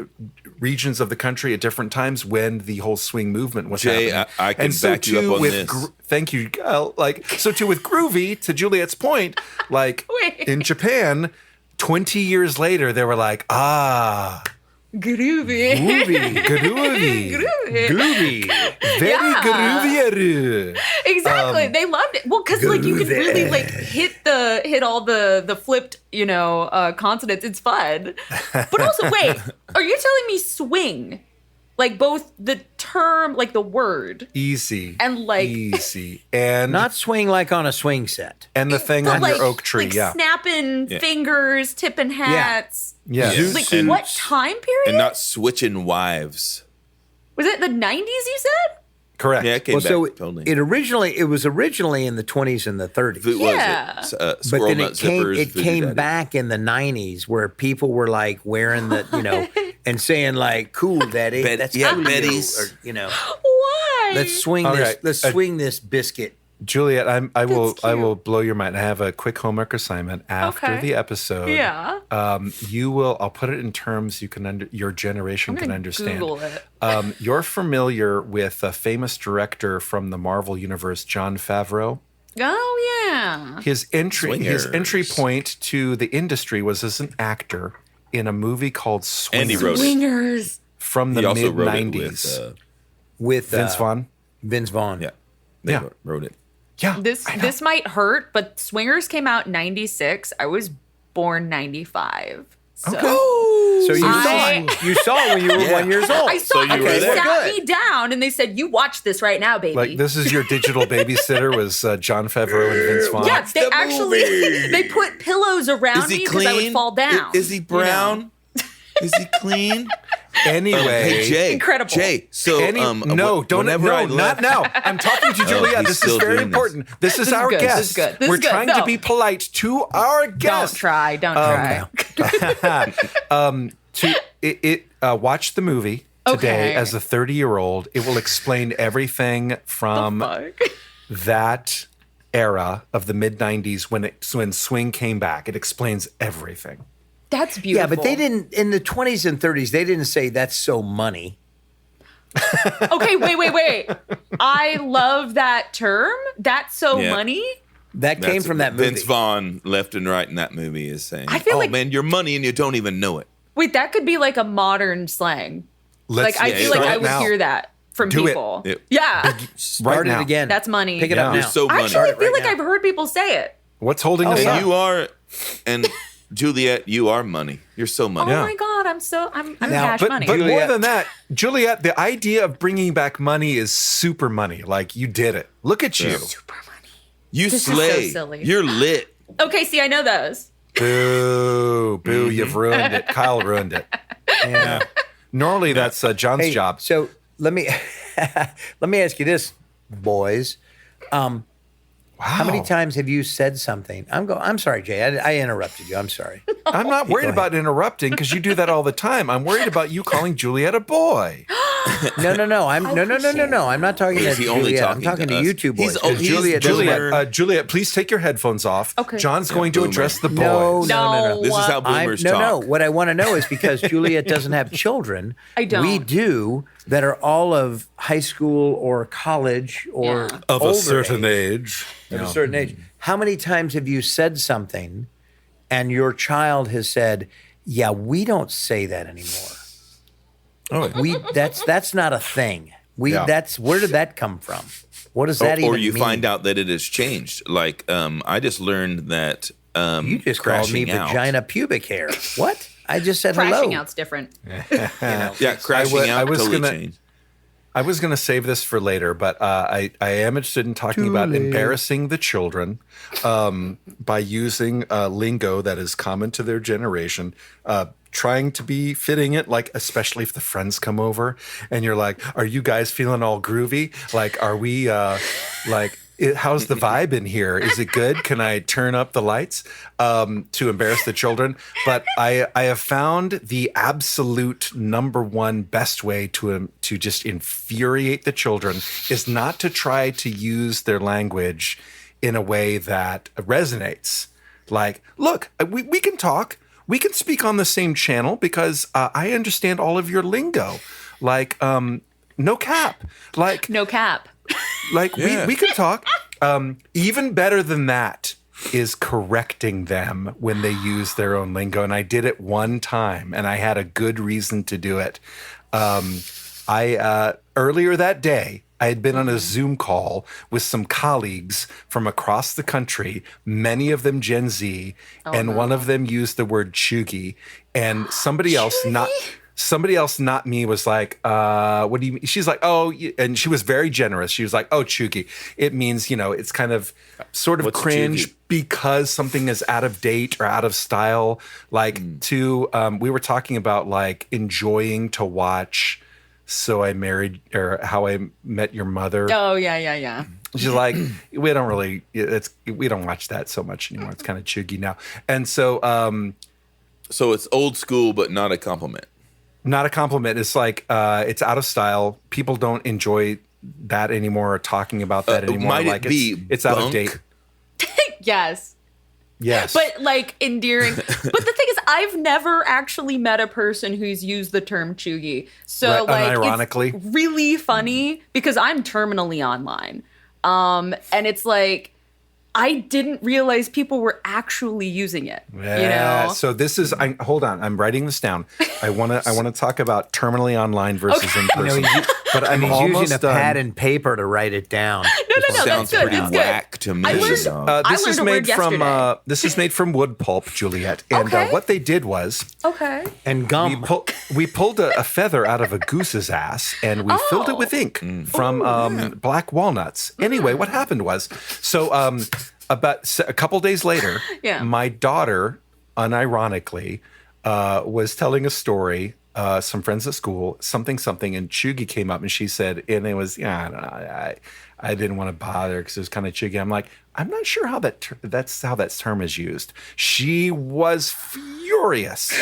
regions of the country at different times when the whole swing movement was Jay, happening. I can And so back you up too on with this. thank you, Gal. Like, so too with groovy, to Juliet's point, like Wait. in Japan, 20 years later, they were like, Groovy. groovy, groovy. groovy. Very Yeah. groovier. Exactly. They loved it. Well, because like you could really like hit all the flipped, consonants. It's fun. But also, wait, are you telling me swing? Like both the term, like the word, Easy. and like Easy. And Not swing like on a swing set. and the thing on like, your oak tree, like yeah. snapping fingers, tipping hats. Yeah. Yeah. Like And- what time period? And not switching wives. Was it the 90s? You said? Correct. Yeah, it came Well, back so totally. it was originally in the 20s and the 30s. Who Yeah. was it? But Squirrel then Nut it came Zippers. Voodoo came Daddy. back in the 90s where people were like wearing the, and saying like, "Cool, daddy, that's yeah, cool, Betty's. or, Why? let's swing All this, right. let's swing this biscuit." Juliet, I will cute. blow your mind. I have a quick homework assignment after Okay. the episode. Yeah. I'll put it in terms your generation I'm can gonna understand. Google it. You're familiar with a famous director from the Marvel universe, Jon Favreau. Oh yeah. His entry Swingers. point to the industry was as an actor in a movie called And he Swingers wrote it. Swingers. from He the also mid wrote it 90s. With Vince Vaughn. Vince Vaughn. Yeah. They Yeah. wrote it. Yeah. This might hurt, but Swingers came out 96. I was born 95. So So you I- saw it. You saw it when you were 1 year old. I saw you it. were They there. sat me down and they said, "You watch this right now, baby." Like this is your digital babysitter was Jon Favreau and Vince Vaughn. yeah, they the actually movie. they put pillows around Is me he because clean? I would fall down. Is he brown? Is he clean? Anyway, Hey, Jay. Incredible. Jay, so not now. I'm talking to Juliet. he's This is still very doing this. important. This is our good. guest. This is good. This We're is good. trying to No. be polite to our guest. Don't try. Watch the movie today Okay. as a 30-year-old. It will explain everything from Fuck. that era of the mid-90s when swing came back. It explains everything. That's beautiful. Yeah, but they didn't, in the 20s and 30s, they didn't say that's so money. Okay, wait. I love that term. That's so Yeah. money. That came That's from that movie. Vince Vaughn, left and right in that movie, is saying, I feel "Oh like- man, you're money and you don't even know it." Wait, that could be like a modern slang. Let's I feel like start I would now. hear that from Do it. people. Yep. Yeah. Start right it now. again. That's money. Pick it up Yeah. now. You're so I money. actually feel right like now. I've heard people say it. What's holding us And up? you are, and Juliet, you are money. You're so money. Oh Yeah. my God, I'm Now, cash But money. more Juliet- than that, Juliet, the idea of bringing back money is super money. Like, you did it. Look at you. Super money. You This is so slay. silly. You're lit. Okay, see, I know those. Boo, you've ruined it. Kyle ruined it. Yeah. Normally, that's John's Hey, job. so let me ask you this, boys. How many times have you said something? I'm sorry, Jay. I interrupted you. I'm sorry. I'm not worried ahead. about interrupting because you do that all the time. I'm worried about you calling Juliet a boy. No. I'm not talking to Is he only Juliet. I'm talking talking to to us? you two boys. He's- 'cause he's Juliet doesn't boomer. have- Juliet, please take your headphones off. Okay. John's going to boomer. address the boys. No. This is how boomers talk. No. What I want to know is because Juliet doesn't have children. I don't. We do that are all of high school or college or Yeah. Of a older certain age. age. Of a certain age. How many times have you said something and your child has said, "Yeah, we don't say that anymore. That's not a thing. Yeah. Where did that come from? What does that even Or mean?" you find out that it has changed. Like, I just learned that You just called me crashing out. vagina pubic hair. What? I just said Crashing hello. out's different. Yeah, crashing I out was totally gonna- changed. I was going to save this for later, but I am interested in talking about embarrassing the children by using lingo that is common to their generation, trying to be fitting it, like especially if the friends come over and you're like, "Are you guys feeling all groovy? Like, are we how's the vibe in here? Is it good? Can I turn up the lights?" To embarrass the children. But I have found the absolute number one best way to just infuriate the children is not to try to use their language in a way that resonates. Like, look, we can talk. We can speak on the same channel because I understand all of your lingo. Like, no cap. Like, No cap. like Yeah. we can talk. Even better than that is correcting them when they use their own lingo. And I did it one time, and I had a good reason to do it. Earlier that day, I had been on a Zoom call with some colleagues from across the country, many of them Gen Z, and one of them used the word chuggy, and somebody else not me was like, what do you mean? She's like, oh, and she was very generous. She was like, oh, chuggy. It means, it's kind of sort of What's cringe chuggy? because something is out of date or out of style. Like we were talking about like enjoying to watch So I Married or How I Met Your Mother. Oh, yeah. She's like, we don't watch that so much anymore. It's kind of chuggy now. And so, So it's old school, but not a compliment. not a compliment. It's like it's out of style. People don't enjoy that anymore or talking about that anymore. Might like it be it's out of bunk? date. Yes. Yes. But like endearing. But the thing is, I've never actually met a person who's used the term chuggy. So Right, like unironically. it's really funny because I'm terminally online. And it's like I didn't realize people were actually using it. Yeah. You know? So this is. Hold on. I'm writing this down. I want to talk about terminally online versus in person. But I'm He's almost using a done. pad and paper to write it down. No, Sounds that's good. pretty That's good. whack to me. I learned- This I is learned a made word from yesterday. this is made from wood pulp, Juliet. And Okay. what they did was Okay. And gum. we pulled a feather out of a goose's ass and we filled it with ink from black walnuts. Anyway, what happened was, so a couple days later, Yeah. my daughter, unironically, was telling a story some friends at school, something, and Chugi came up and she said, and it was, I don't know, I didn't want to bother because it was kind of Chugi. I'm like, I'm not sure how that's how that term is used. She was furious.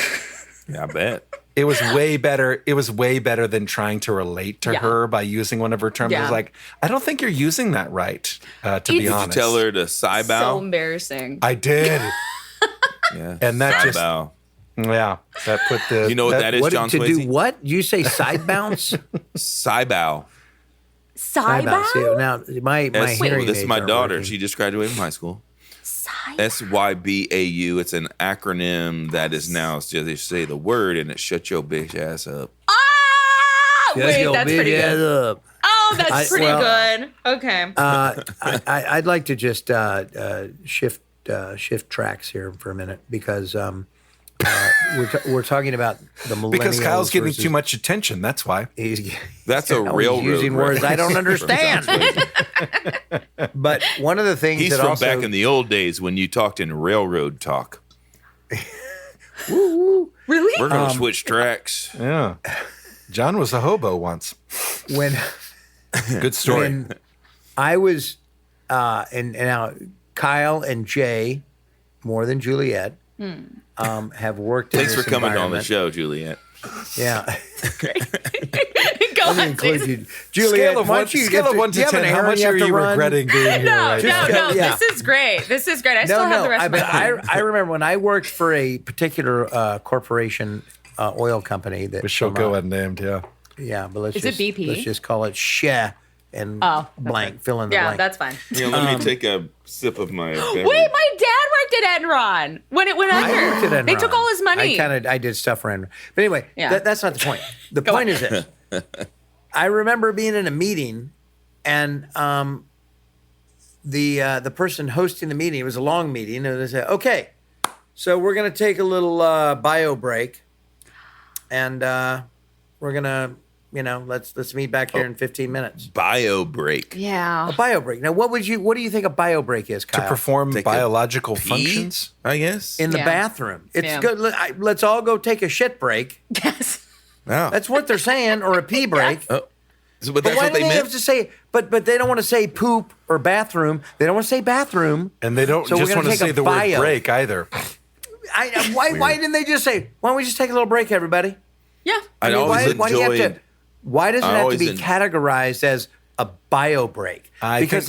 Yeah, I bet. It was way better. It was way better than trying to relate to her by using one of her terms. I was like, I don't think you're using that right, to be honest. Did you tell her to side bow? So embarrassing. I did. Yeah. And that side just, bow. yeah, that put the. You know what that is, What John to Swayze? do? What you say? Side bounce? Side bow. Side bow? See, now my hearing This is aids my aren't daughter. working. She just graduated from high school. Side SYBAU. It's an acronym that is now just they say the word and it shut your bitch ass up. Ah! Shut Wait, your that's big pretty ass good. up. Oh, that's pretty good. Okay. I'd like to just shift tracks here for a minute because we're talking about the millennials. Because Kyle's getting versus- too much attention. That's why. That's a railroad. using words I don't reference from understand. John Swayze. But one of the things He's that from also back in the old days when you talked in railroad talk. Really? We're gonna switch tracks. Yeah. John was a hobo once. when Good story. when I was and now Kyle and Jay, more than Juliet, have worked. Thanks in for this coming on the environment. show, Juliet. Yeah. Go Let me on, include please. you. Juliet, Scale of why one, don't you scale get of 1 do you to have an 10. How errand much you have are to you run? regretting being here No, right no, now? no. Yeah. This is great. This is great. I still have the rest of my time. I remember when I worked for a particular corporation, oil company that Which she'll go unnamed, yeah. Yeah, but let's Is it just BP? let's just call it Sheh and blank. Fill in the Yeah, blank. that's fine. Yeah, let me take a sip of my beverage. Wait, my dad worked at Enron when it went under. I worked at They Enron. took all his money. I did stuff for Enron. But anyway, Yeah. that's not the point. The point is this. I remember being in a meeting and the person hosting the meeting, it was a long meeting, and they said, okay, so we're going to take a little bio break and we're going to, let's meet back here in 15 minutes. Bio break. Yeah. A bio break. Now, what do you think a bio break is, Kyle? To perform Take a biological pee, functions? I guess. in the Yeah. bathroom. It's Yeah. good. Let's all go take a shit break. Yes. Wow. That's what they're saying, or a pee break. Oh. So, But but that's why what do they they meant? have to say? But they don't want to say poop or bathroom. They don't want to say bathroom. And they don't So we're just gonna want to take say a the bio. word break either. Why didn't they just say? Why don't we just take a little break, everybody? Yeah. I always why do you have enjoyed. to? Why does it have to always be en- categorized as a bio break? I think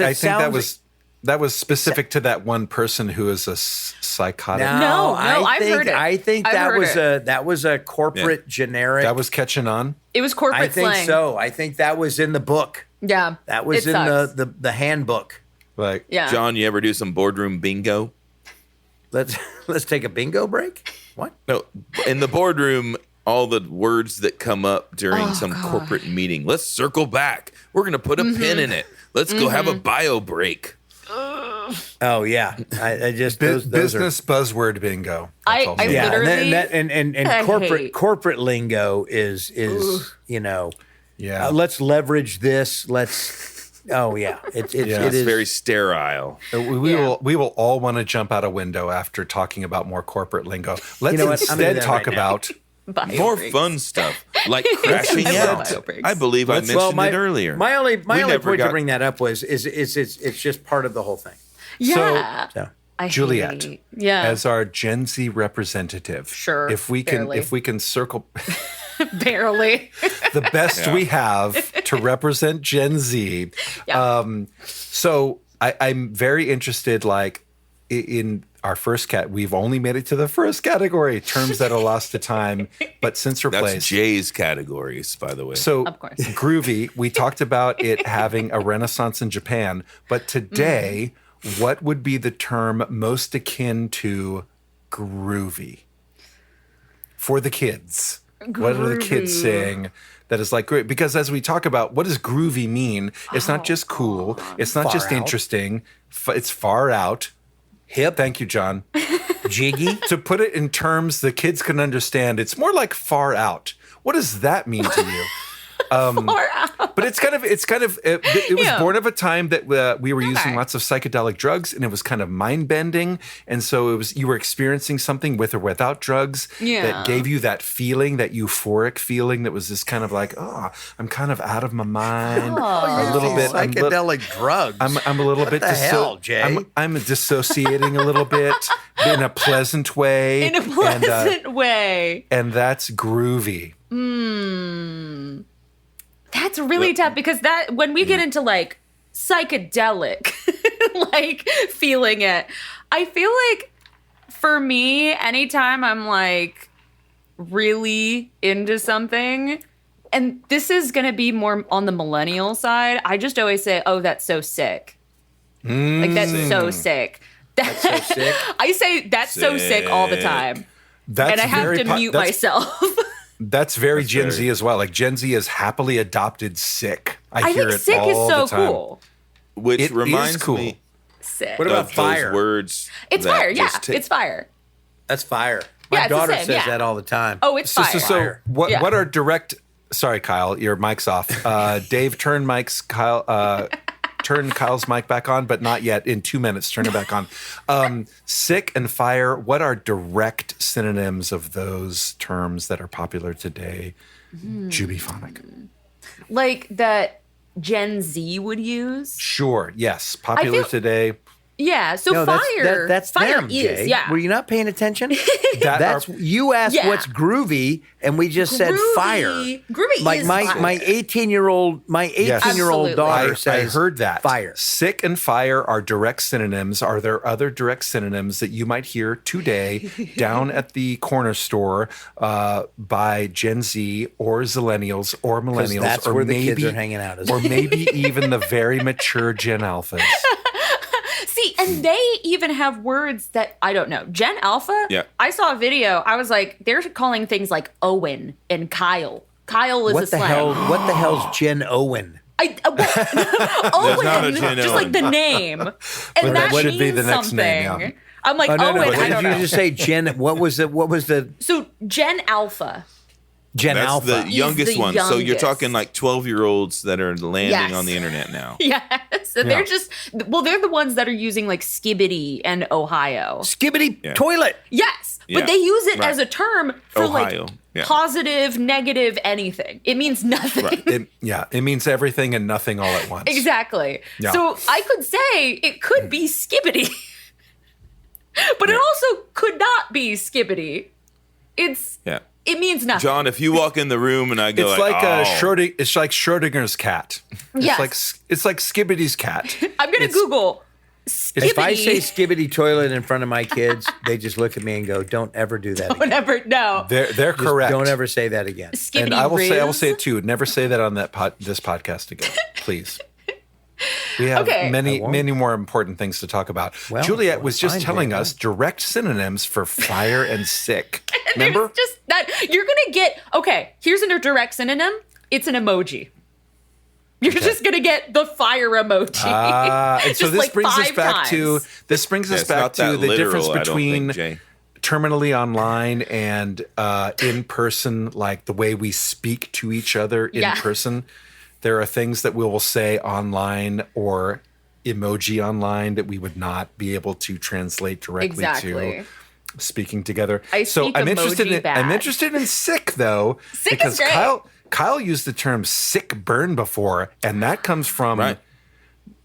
that was specific to that one person who is a psychotic. No, I've heard it. I think I've heard that was a corporate generic. That was catching on. It was corporate I think slang. so. I think that was in the book. Yeah. That was it in sucks. the handbook. Like, Yeah. John, you ever do some boardroom bingo? Let's take a bingo break. What? No, in the boardroom, all the words that come up during some corporate meeting. Let's circle back. We're going to put a pin in it. Let's go have a bio break. Oh yeah, I just those are, business buzzword bingo. That's all. I yeah, literally- and I hate- corporate lingo is Yeah. let's leverage this. Let's it It's is very sterile. We will all want to jump out a window after talking about more corporate lingo. Let's know what? I'm gonna do instead that talk right now. about Bio More breaks. fun stuff, like crashing I love out. bio breaks. I believe I mentioned it earlier. My only We point never to got- bring that up was it's just part of the whole thing. Yeah. So I Juliet, hate- Yeah. as our Gen Z representative. Sure, If we barely. can circle Barely. the best we have to represent Gen Z. Yeah. So I'm very interested, like in our first we've only made it to the first category, terms that are lost to time, but since That's replaced. Jay's categories, by the way. So Of course. groovy, we talked about it having a renaissance in Japan, but today, what would be the term most akin to groovy for the kids? What are the kids Groovy. saying that is like great? Because as we talk about what does groovy mean, it's not just cool, it's not Far just out. interesting, it's far out. hip, Thank you, John. jiggy. To put it in terms the kids can understand, it's more like far out. What does that mean to you? Far out. But it was Yeah. born of a time that we were using Okay. lots of psychedelic drugs, and it was kind of mind bending. And so you were experiencing something with or without drugs Yeah. that gave you that feeling, that euphoric feeling that was this kind of like, oh, I'm kind of out of my mind a little bit. Psychedelic drugs. I'm a little bit the hell, Jay? I'm dissociating a little bit in a pleasant way. In a pleasant way. And that's groovy. That's really tough because that when we get into like psychedelic, like feeling it, I feel like for me, anytime I'm like really into something, and this is going to be more on the millennial side, I just always say, oh, that's so sick. Like, that's so sick. That's so sick. I say that's so sick all the time. That's And I have to mute myself. That's very Gen Z as well. Like Gen Z has happily adopted sick. I hear think it sick all is so the time. cool. Which It is reminds cool. me Sick. What about of fire? those words. It's that fire. Yeah, just ta- it's fire. That's fire. Yeah, My it's the daughter same, says yeah. that all the time. Oh, it's fire. So what Yeah. are direct? Sorry, Kyle, your mic's off. Dave, turn Kyle's mic back on, but not yet. In 2 minutes, turn it back on. Sick and fire. What are direct synonyms of those terms that are popular today? JubyPhonic. Like that Gen Z would use. Sure. Yes. Popular feel- today. Yeah. So No, fire. that's fire them, is. Jay. Yeah. Were you not paying attention? That You asked Yeah. what's groovy, and we just said Groovy. fire. Groovy Like is my fire. my 18-year-old Absolutely. daughter I says heard that. fire. Sick and fire are direct synonyms. Are there other direct synonyms that you might hear today down at the corner store by Gen Z or Zillennials or Millennials? that's or where the maybe, kids are hanging out, Or maybe even the very mature Gen Alphas. See, and they even have words that I don't know. Gen Alpha. Yeah. I saw a video. I was like, they're calling things like Owen and Kyle. Kyle is a What the slang. hell? What the hell's Jen Owen? Owen, not a Gen just Owen. like the name, and that that should means be the next something. name, yeah. I'm like, Oh no, Owen. no. I What don't did you know. just say, Jen? What was the So Gen Alpha. Gen That's Alpha? the youngest the one. So you're youngest. talking like 12-year-olds that are landing Yes. on the internet now. Yes, and they're just they're the ones that are using like Skibbity and Ohio. Skibbity Yeah. toilet. Yes, Yeah, but they use it right. as a term for Ohio, like yeah. positive, negative, anything. It means nothing. Right. It means everything and nothing all at once. Exactly. Yeah. So I could say it could be Skibbity, but it also could not be Skibbity. Yeah. It means nothing. John, if you walk in the room and I go It's like oh, It's like Schrodinger's cat. Yes. It's like Skibbity's cat. I'm gonna Google Skibbity. If I say skibbity toilet in front of my kids, they just look at me and go, "Don't ever do that again. whatever, no. They're Just correct. Don't ever say that again." Skibbity And I will Riz. say it too. Never say that on this podcast again, please. We have Okay. many more important things to talk about. Well, Juliet was just fine, telling Jay. us direct synonyms for fire and sick. There's Remember? just that you're gonna get. Okay, here's a direct synonym. It's an emoji. You're just gonna get the fire emoji. And so Just this like brings us 5 back to times. it's not that the difference literal, I don't between think, Jay. terminally online and in person, like the way we speak to each other in Yeah. person. There are things that we will say online or emoji online that we would not be able to translate directly Exactly. to speaking together. I So speak I'm interested emoji in bad. I'm interested in sick though Sick is because great. Kyle used the term sick burn before, and that comes from Right.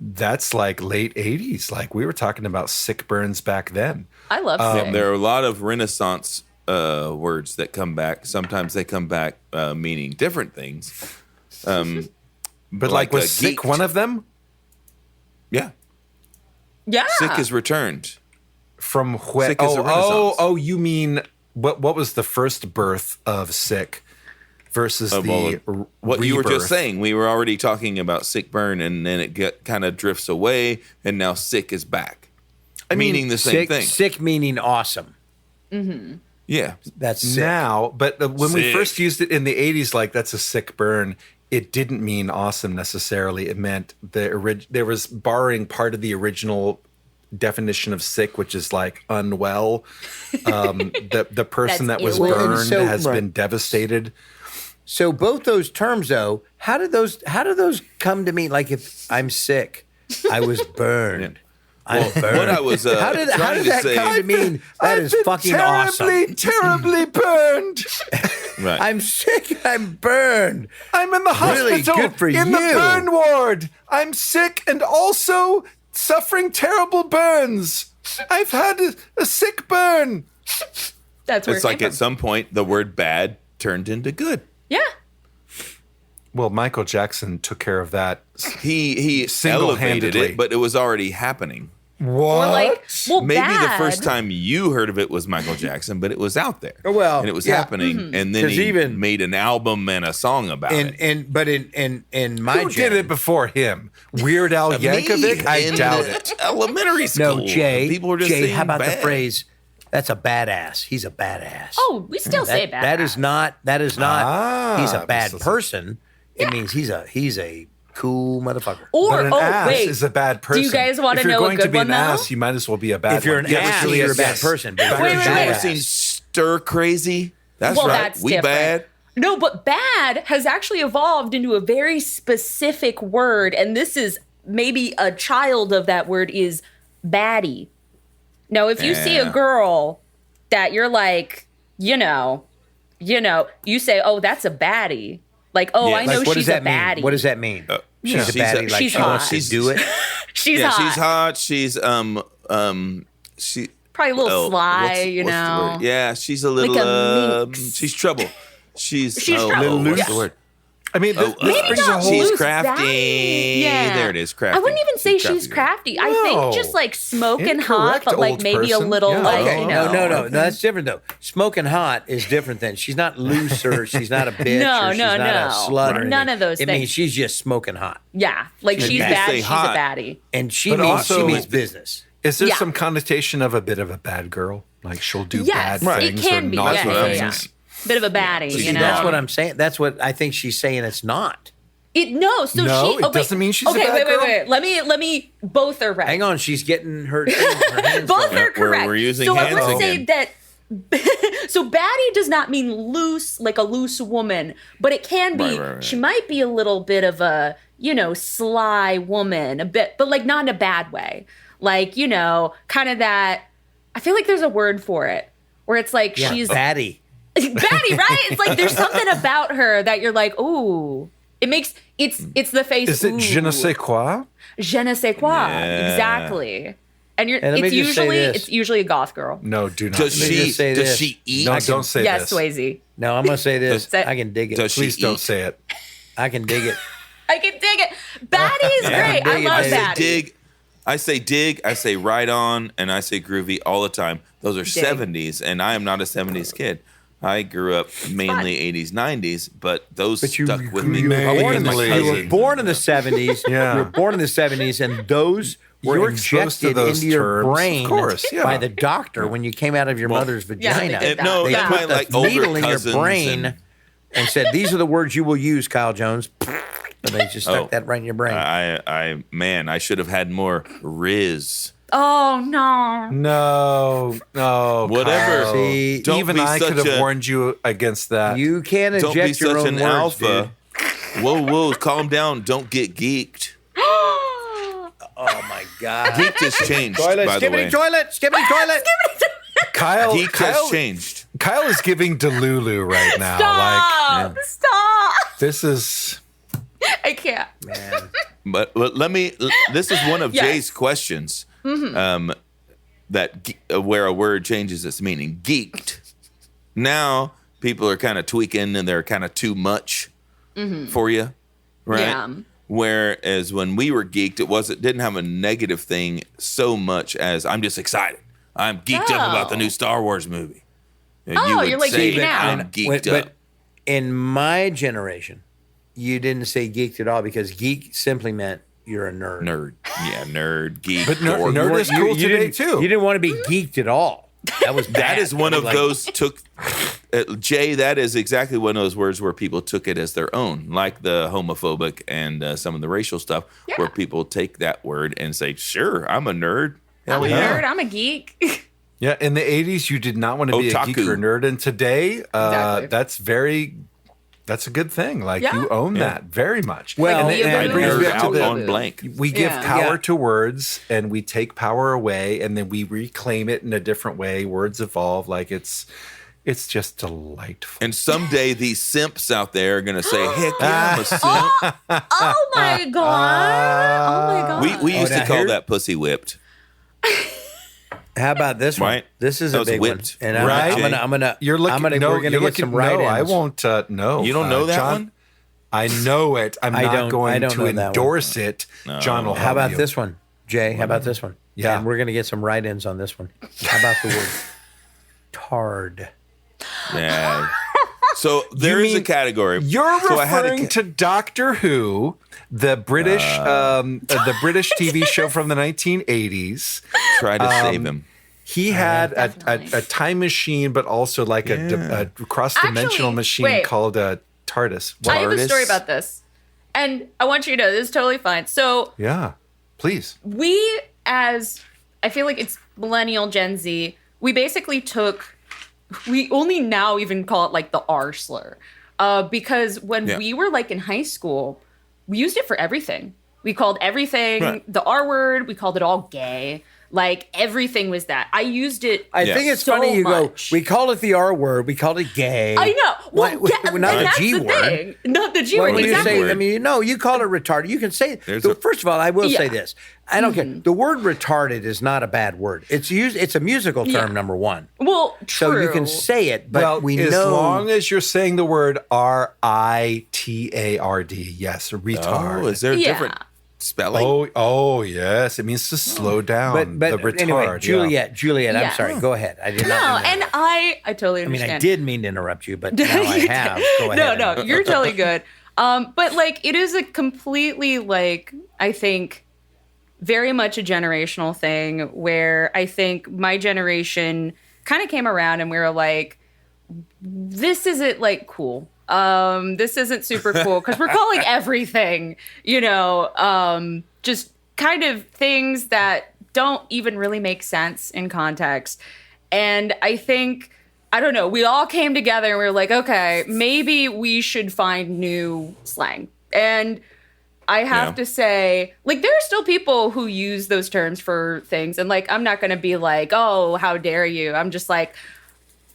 that's like late 80s. Like we were talking about sick burns back then. I love sick. There are a lot of Renaissance words that come back. Sometimes they come back meaning different things. But Like was a sick geeked. one of them? Yeah. Yeah. Sick is returned. From when? Sick is a Renaissance. You mean what was the first birth of sick versus What you were just rebirth? saying. We were already talking about sick burn, and then it kind of drifts away, and now sick is back. Meaning the same sick, thing. Sick meaning awesome. Yeah. That's sick. Now, but when we Sick. first used it in the 80s, like that's a sick burn, it didn't mean awesome necessarily. It meant there was borrowing part of the original definition of sick, which is like unwell. The person That's that was ill. burned So- has right. been devastated. So both those terms, though, how do those come to me? Like if I'm sick, I was burned. I'm burned. What I was how did that say, come to mean? That is fucking awesome. Terribly burned. right. I'm sick. I'm burned. I'm in the Really hospital good for in the you. burn ward. I'm sick and also suffering terrible burns. I've had a sick burn. That's where It's it like came at some point the word bad turned into good. from. Yeah. Well, Michael Jackson took care of that. He elevated Single-handedly. it, but it was already happening. What? Or like, well, Maybe the bad. first time you heard of it was Michael Jackson, but it was out there. Well, and it was yeah. happening, and then 'Cause he even- made an album and a song about it. But in my Who did it before him? Weird Al Yankovic? Me I in doubt it. Elementary school. No, Jay. People were just Jay, saying how about bad. the phrase? That's a badass. He's a badass. Oh, we still say bad. That is not. Ah, he's a bad so- person. It means he's a cool motherfucker. Or But an ass wait, is a bad person. Do you guys want If to you're know a going to good be one an though? ass, you might as well be a bad If you're an one. ass, Juliet, you're a bad yes. person. But if Wait, you're a wait, You wait. ever badass- seen Stir Crazy? That's Well, right. that's We different. bad. No, but bad has actually evolved into a very specific word, and this is maybe a child of that word is baddie. Now, if you see a Yeah. girl that you're like, you say, oh, that's a baddie. Like, oh, Yeah. I know Like, what does she's a that baddie. mean? What does that mean? She's a she's baddie. a- Like she's she wants hot. to do it. She's Yeah, hot. she's hot. She's she Probably a little oh, sly, what's the know. word? Yeah, she's a little Like a minx. she's trouble. She's trouble, what's yes. the word? I mean, this Maybe brings a not whole. She's loose, crafty. baddie. Yeah. There it is, crafty. I wouldn't even say she's crafty. crafty. I No. think just like smoking hot, Incorrect, but like old maybe a person. little Yeah. like, Okay, you know. no. That's different though. Smoking hot is different than she's not loose or she's not a bitch No, or she's no, not a no. slut or None anything. of those It means things. she's just smoking hot, Yeah, like she's you bad, say she's hot. a baddie. and she But means also- business. Is there Yeah. some connotation of a bit of a bad girl? Like she'll do Yes, bad it things can or be. naughty Yeah, things? Bit of a baddie, See, you know. That's what I'm saying. That's what I think she's saying. It's not. So No, she. it Oh, wait. doesn't mean she's a okay, bad wait, girl. wait. Let me. Both are right. Hang on, she's getting her hands Both going. are correct. we're using so hands I would say again. that. So baddie does not mean loose, like a loose woman, but it can be. Right. She might be a little bit of a, sly woman, a bit, but like not in a bad way. Like kind of that. I feel like there's a word for it where it's like Yeah, she's baddie. baddie, right? It's like there's something about her that you're like, ooh. It makes it's the face. Is it ooh. je ne sais quoi? Je ne sais quoi. Yeah. Exactly. And And let me just say this. it's usually a goth girl. No, do not. Does Let me she just say does this. she eat? No, don't say Yes, this. Swayze. No, I'm gonna say this. Does- I can dig it. Does she Please don't eat? say it. I can dig it. I can dig it. Baddie is great. I dig it, love baby. baddie. I say dig, I say right on, and I say groovy all the time. Those are Dig. 70s, and I am not a 70s kid. I grew up mainly 80s, 90s, but those But you stuck with me. grew Probably mainly- because my You were cousin- born in the 70s. Yeah. You were born in the 70s, and those were You were exposed to injected those into your terms. brain Of course, yeah. by the doctor when you came out of your mother's vagina. they did no, They that put might the like older needle in your cousins brain and said, "These are the words you will use, Kyle Jones." And they just stuck Oh. that right in your brain. I should have had more Riz. Oh no. No. Whatever. Kyle. See, Don't Even be I could such have a- warned you against that. You can't Don't be inject your such own an words, alpha. dude. Whoa, calm down. Don't get geeked. Oh my God! Geeked has changed, Toilet, by the way. skibbity toilet, skibbity toilet. Kyle, Geeked has changed. Kyle is giving Delulu right now. Stop. Stop. This is. I can't. Man. But this is one of Yes. Jay's questions. Where a word changes its meaning. Geeked. Now people are kind of tweaking and they're kind of too much for you, right? Yeah. Whereas when we were geeked, it didn't have a negative thing so much as I'm just excited. I'm geeked up about the new Star Wars movie. Oh, you're like geeking out. I'm geeked But up. in my generation, you didn't say geeked at all because geek simply meant you're a nerd. Nerd. Yeah, nerd, geek. But dork. nerd is cool today didn't, too. You didn't want to be geeked at all. That was That bad. is one of Like, those Jay, that is exactly one of those words where people took it as their own, like the homophobic and some of the racial stuff, where people take that word and say, sure, I'm a nerd. I'm a yeah. nerd. I'm a geek. Yeah, in the 80s, you did not want to be a geek Otaku. or nerd. And today, Exactly. that's very That's a good thing. Like Yeah. you own that very much. Well, Like, and Weeaboo. brings Nerd me back to out the- on blank. We give power Yeah. to words and we take power away and then we reclaim it in a different way. Words evolve. Like it's just delightful. And someday these simps out there are going to say, heck yeah, I'm a simp. Oh my god! Oh my god! We used now to call here- that pussy whipped. How about this one? Right? This is That a was big whipped. one. And Right? I'm gonna You're looking. we're gonna you're get looking, some right no, I ins. won't. No, You don't know that John, one? I know it. I'm I not don't going know to that one. endorse it. John will How help about you. this one, Jay? How about this one? Yeah. And we're gonna get some right ins on this one. How about the word tard? Yeah. So there is a mean category. You're so I had a referring to Doctor Who, the British TV show from the 1980s. try to save him. He had Definitely. a time machine, but also like a cross-dimensional Actually, machine wait. called a TARDIS. I have a TARDIS? story about this, and I want you to know this is totally fine. So Yeah, please. we, as I feel like it's millennial Gen Z, we basically we only now even call it like the R slur, because when Yeah. we were like in high school, we used it for everything. We called everything Right. the R word. We called it all gay. Like everything was that. I used it. I Yeah. think it's so funny you much. go. We called it the R word. We called it gay. I know. Well, Why- yeah, not and the that's G the word. thing. Not the G Well, word. when you Exactly. say, word. I mean, no, you call it retarded. You can say. There's a- First of all, I will say Yeah. this. I don't care. The word retarded is not a bad word. It's used. It's a musical term. Yeah. Number one. Well, true. So you can say it, but well, we as know. long as you're saying the word RITARD, yes, retard. Oh, is there a Yeah. different spelling? Oh, yes. It means to slow down. but the retard. anyway, yeah. Juliet, I'm Yeah. sorry. Go ahead. I did No, not. mean and that. I totally I mean, understand. I did mean to interrupt you, but now I You have. did. Go ahead. No, you're totally good. But like, it is a completely like, I think, very much a generational thing where I think my generation kind of came around and we were like, this isn't like cool. This isn't super cool because we're calling everything, just kind of things that don't even really make sense in context. And I think, I don't know, we all came together and we were like, okay, maybe we should find new slang. And I have to say, like, there are still people who use those terms for things. And, like, I'm not going to be like, oh, how dare you? I'm just like,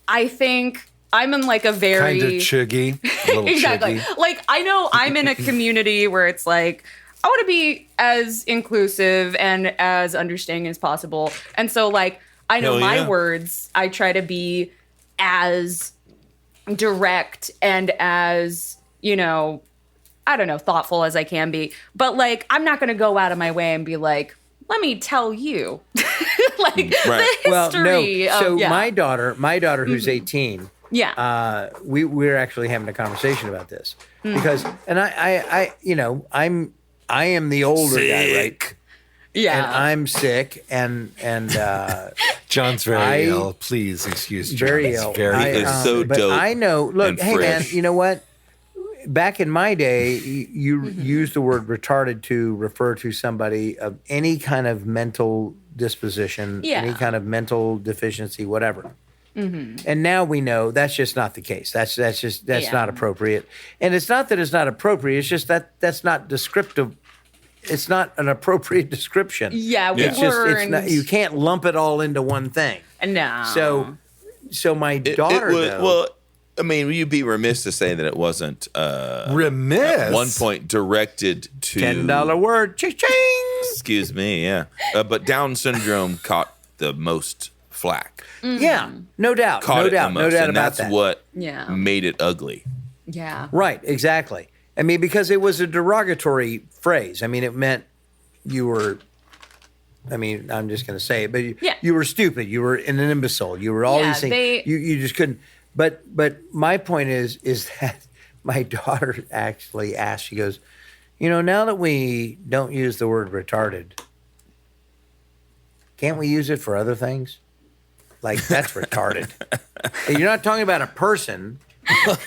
I think I'm in, like, a very... Kind of chuggy. A little Exactly. chuggy. Like, I know I'm in a community where it's like, I want to be as inclusive and as understanding as possible. And so, like, I know Hell my yeah. words, I try to be as direct and as, I don't know, thoughtful as I can be. But, like, I'm not going to go out of my way and be like, let me tell you, like, Right. the Well, history no. So of, yeah. my daughter who's 18, Yeah. we're actually having a conversation about this because, and I am the older guy, right? yeah. And I'm sick, and John's very I- ill. Please excuse John. very He's ill. Very I- ill. It's so but dope I know. Look, and hey man, fresh. you know what? Back in my day, you used the word retarded to refer to somebody of any kind of mental disposition, Yeah. any kind of mental deficiency, whatever. And now we know that's just not the case. That's Yeah. not appropriate. And it's not that it's not appropriate. It's just that's not descriptive. It's not an appropriate description. Yeah, we It's just learned. you can't lump it all into one thing. No. So my daughter It was, though, well, I mean, you'd be remiss to say that it wasn't Remiss. at one point directed to $10 word, ching ching. Excuse me, yeah. But Down syndrome caught the most flack. Yeah, no doubt, Caught no it doubt, the no most, doubt and about that's that. what Yeah. made it ugly. Yeah. Right, exactly. I mean, because it was a derogatory phrase. I mean, it meant you were. I mean, I'm just going to say it, but Yeah. you were stupid. You were an imbecile. You were all Yeah, these things. they- You just couldn't. But my point is that my daughter actually asked. She goes, now that we don't use the word retarded, can't we use it for other things? Like that's retarded. And you're not talking about a person.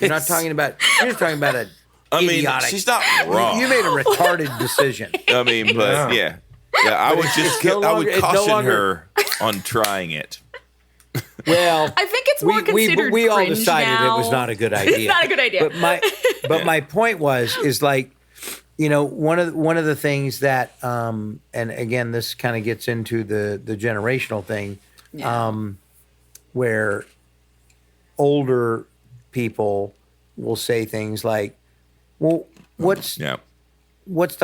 You're not talking about. You're just talking about a. I mean, idiotic. she's not wrong. You made a retarded decision. I mean, but yeah. I would just no I would longer- it's no caution longer- her on trying it. Well, I think it's more considered we all cringe decided now. it was not a good idea. It's not a good idea. But my point is like, one of the things that and again, this kind of gets into the generational thing, where older people will say things like, well, what's the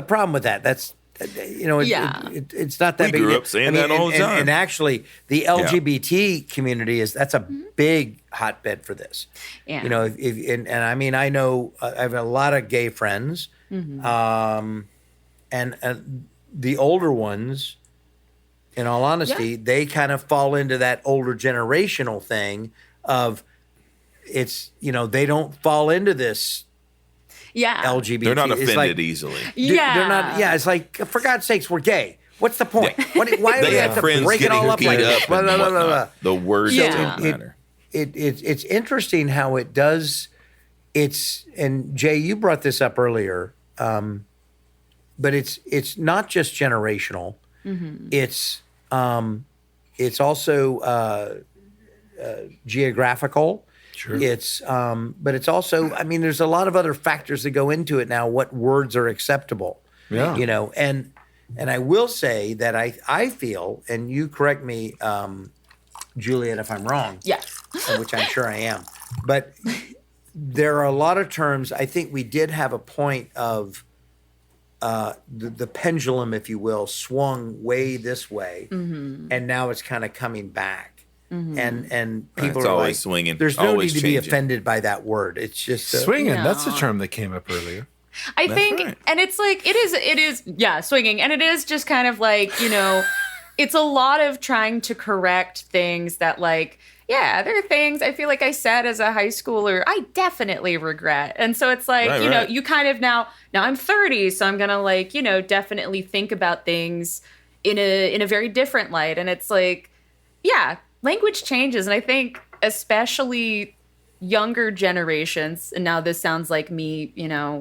problem with that? That's it's not that We big. grew up saying that all the time. And actually, the LGBT community that's a big hotbed for this. Yeah. And I mean, I know I have a lot of gay friends, and the older ones, in all honesty, they kind of fall into that older generational thing of they don't fall into this. Yeah. LGBT. They're not It's offended like, easily. Yeah. They're not. Yeah, it's like, for God's sakes, we're gay. What's the point? Why do we They have have to friends break it getting all up beat like up this? and Blah, blah, blah, blah, blah. whatnot. The words Yeah. don't matter. It's interesting how it does. And Jay, you brought this up earlier, but it's not just generational. It's also geographical. Sure. But it's also, I mean, there's a lot of other factors that go into it now. What words are acceptable? Yeah. And I will say that I feel, and you correct me, Juliet, if I'm wrong. Yes. Which I'm sure I am. But there are a lot of terms. I think we did have a point of the pendulum, if you will, swung way this way, and now it's kind of coming back. And people It's are always like, swinging, there's no always need to be changing. offended by that word. It's just Swinging, No. that's a term that came up earlier. I think, right. and it's like, it is, swinging. And it is just kind of like, it's a lot of trying to correct things that like, there are things I feel like I said as a high schooler, I definitely regret. And so it's like, Right. you kind of now I'm 30, so I'm going to like, definitely think about things in a very different light. And it's like, language changes. And I think especially younger generations, and now this sounds like me,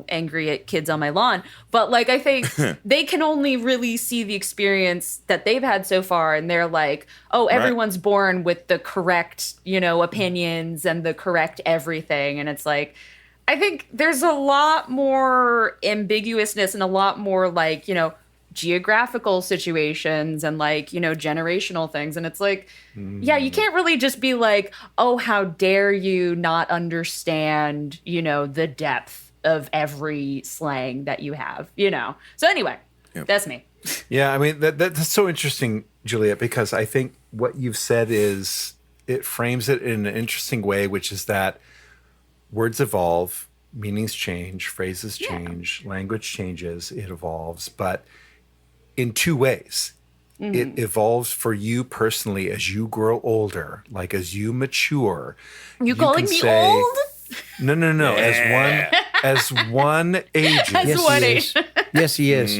angry at kids on my lawn, but like I think they can only really see the experience that they've had so far, and they're like, oh, everyone's born with the correct, opinions and the correct everything. And it's like, I think there's a lot more ambiguousness and a lot more like, geographical situations and like, generational things. And it's like, you can't really just be like, oh, how dare you not understand, the depth of every slang that you have, So anyway, that's me. Yeah, I mean, that's so interesting, Juliet, because I think what you've said it frames it in an interesting way, which is that words evolve, meanings change, phrases change, language changes, it evolves, but in two ways. It evolves for you personally as you grow older, like as you mature. You calling can me say- old? No. As one ages. As Yes, one he age. is. Yes, he is.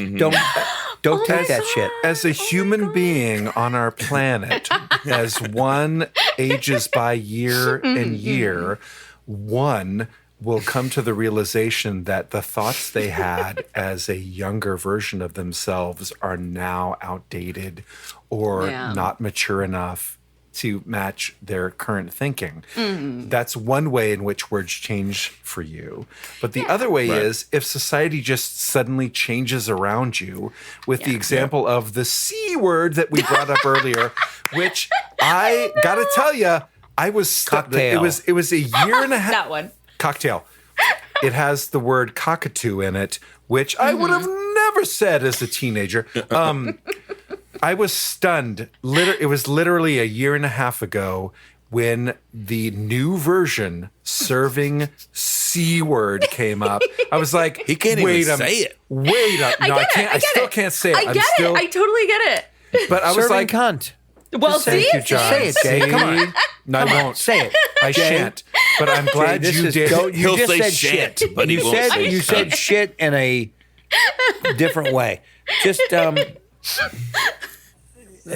Don't take that shit. As a human being on our planet, as one ages by year and year, one will come to the realization that the thoughts they had as a younger version of themselves are now outdated or not mature enough to match their current thinking. That's one way in which words change for you. But the other way is if society just suddenly changes around you, with the example of the C word that we brought up earlier, which I gotta tell you, I was Cocktail. It was a year and a half. That one. Cocktail. It has the word cockatoo in it, which I would have never said as a teenager. I was stunned. It was literally a year and a half ago when the new version serving C word came up. I was like, He can't wait even a say it. Wait up. No, I can't. I still can't say it. I get it. I totally get it. But I was Serving like, cunt. Well, say see? it, John. Say it, Jay. Come on. no, I won't. Say it. I shan't. But I'm glad This you is did. You He'll just say said shit, shit, but he you won't said say you said shit in a different way. Just a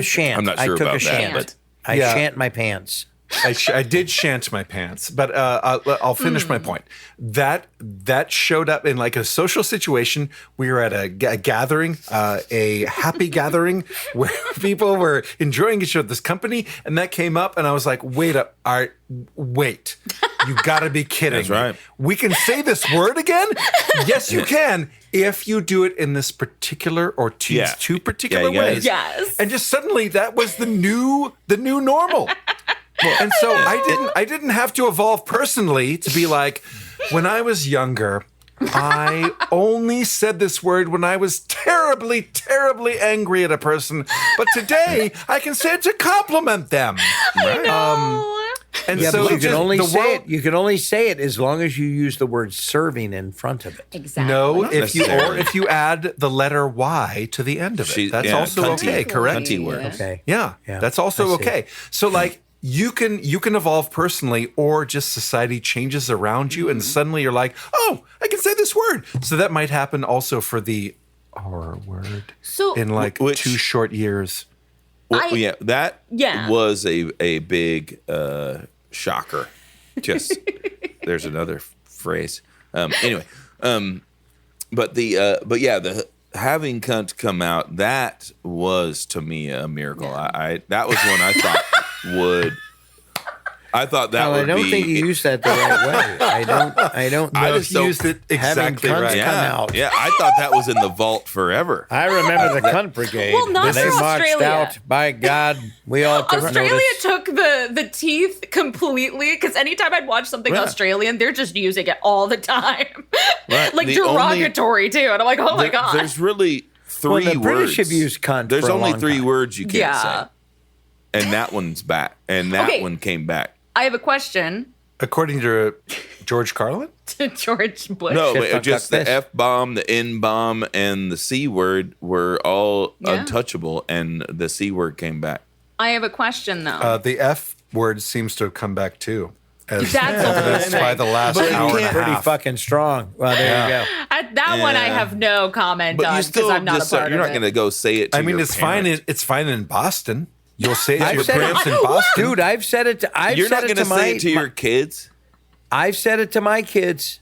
shant. I'm not I sure took about a that, shant. but- I Yeah. shant my pants. I did shant my pants, but I'll finish my point. That showed up in like a social situation. We were at a gathering, a happy gathering where people were enjoying each other's company, and that came up, and I was like, wait, you gotta be kidding. That's right. We can say this word again? Yes, you can, if you do it in this particular or two particular ways. Yes. And just suddenly that was the new normal. And so I didn't have to evolve personally to be like, when I was younger, I only said this word when I was terribly, terribly angry at a person. But today I can say it to compliment them. I know. And Yeah, so but you can only the say world, it. You can only say it as long as you use the word serving in front of it. Exactly. No, necessarily. if you add the letter Y to the end of it, that's also cunty, okay, correct? Cunty word. Okay. Yeah, that's also I see. okay. So like you can evolve personally, or just society changes around you, and suddenly you're like, oh, I can say this word. So that might happen also for the R word So in like Which- 2 short years. Well, that Yeah. was a big shocker. Just there's another phrase. Anyway, but the having cunt come out, that was to me a miracle. I that was one I thought would. I thought that Well, I would don't be. think you used that the right way. I don't know I if just don't- Used it having exactly cunts right. yeah, come out. yeah. I thought that was in the vault forever. I remember the cunt brigade. Well, not when they for marched Australia. out. By God, we all took Australia notice. took the teeth completely, because anytime I'd watch something Australian, they're just using it all the time. Right. Like The only- derogatory too. And I'm like, oh my God. There's really three the British words. have used cunt There's for a only long 3 time. words you can't Yeah. say, and that one's back, and that Okay. one came back. I have a question According to George Carlin? to George Bush. No, Shit, but just fuck the this. F bomb, the N bomb, and the C word were all Yeah. untouchable, and the C word came back. I have a question though. The F word seems to have come back too. As That's a whole evidenced by thing. the last But you hour and a can't- Pretty half. fucking strong. Well, there you go. That one I Yeah. have no comment But on you because still I'm not just a part you're of not it. going to go say it. To I mean, your it's fine. parent. It's fine in Boston. You'll say it to I've your said it- parents in Boston. Dude, I've said it. You're not going going to say it to your kids. I've said it to my kids.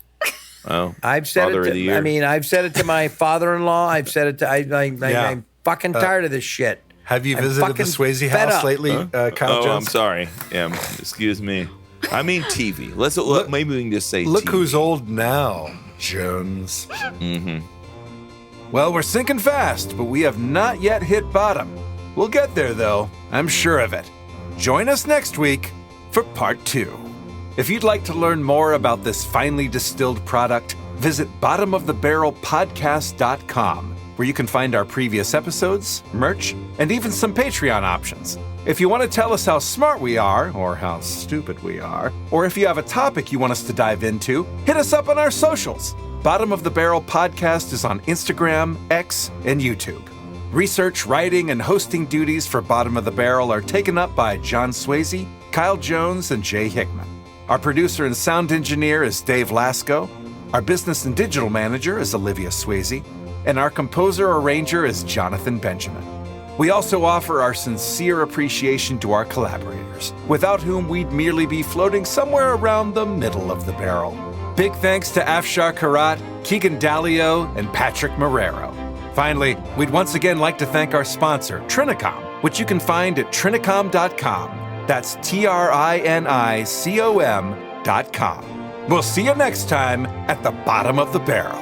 Oh, I've said Father it of the to. Year. I mean, I've said it to my father-in-law. I've said it to. Yeah. I'm fucking tired of this shit. Have you I'm visited the fucking Swayze fed house up. lately, Kyle I'm Jones? sorry. Yeah, excuse me. I mean TV. Let's maybe we can just say. Look TV. who's old now, Jones. Mm-hmm. Well, we're sinking fast, but we have not yet hit bottom. We'll get there, though. I'm sure of it. Join us next week for part 2. If you'd like to learn more about this finely distilled product, visit bottomofthebarrelpodcast.com, where you can find our previous episodes, merch, and even some Patreon options. If you want to tell us how smart we are, or how stupid we are, or if you have a topic you want us to dive into, hit us up on our socials. Bottom of the Barrel Podcast is on Instagram, X, and YouTube. Research, writing, and hosting duties for Bottom of the Barrel are taken up by John Swayze, Kyle Jones, and Jay Hickman. Our producer and sound engineer is Dave Lasco. Our business and digital manager is Olivia Swayze. And our composer-arranger is Jonathan Benjamin. We also offer our sincere appreciation to our collaborators, without whom we'd merely be floating somewhere around the middle of the barrel. Big thanks to Afshar Karat, Keegan Dalio, and Patrick Marrero. Finally, we'd once again like to thank our sponsor, Trinicom, which you can find at trinicom.com. That's TRINICOM.com. We'll see you next time at the bottom of the barrel.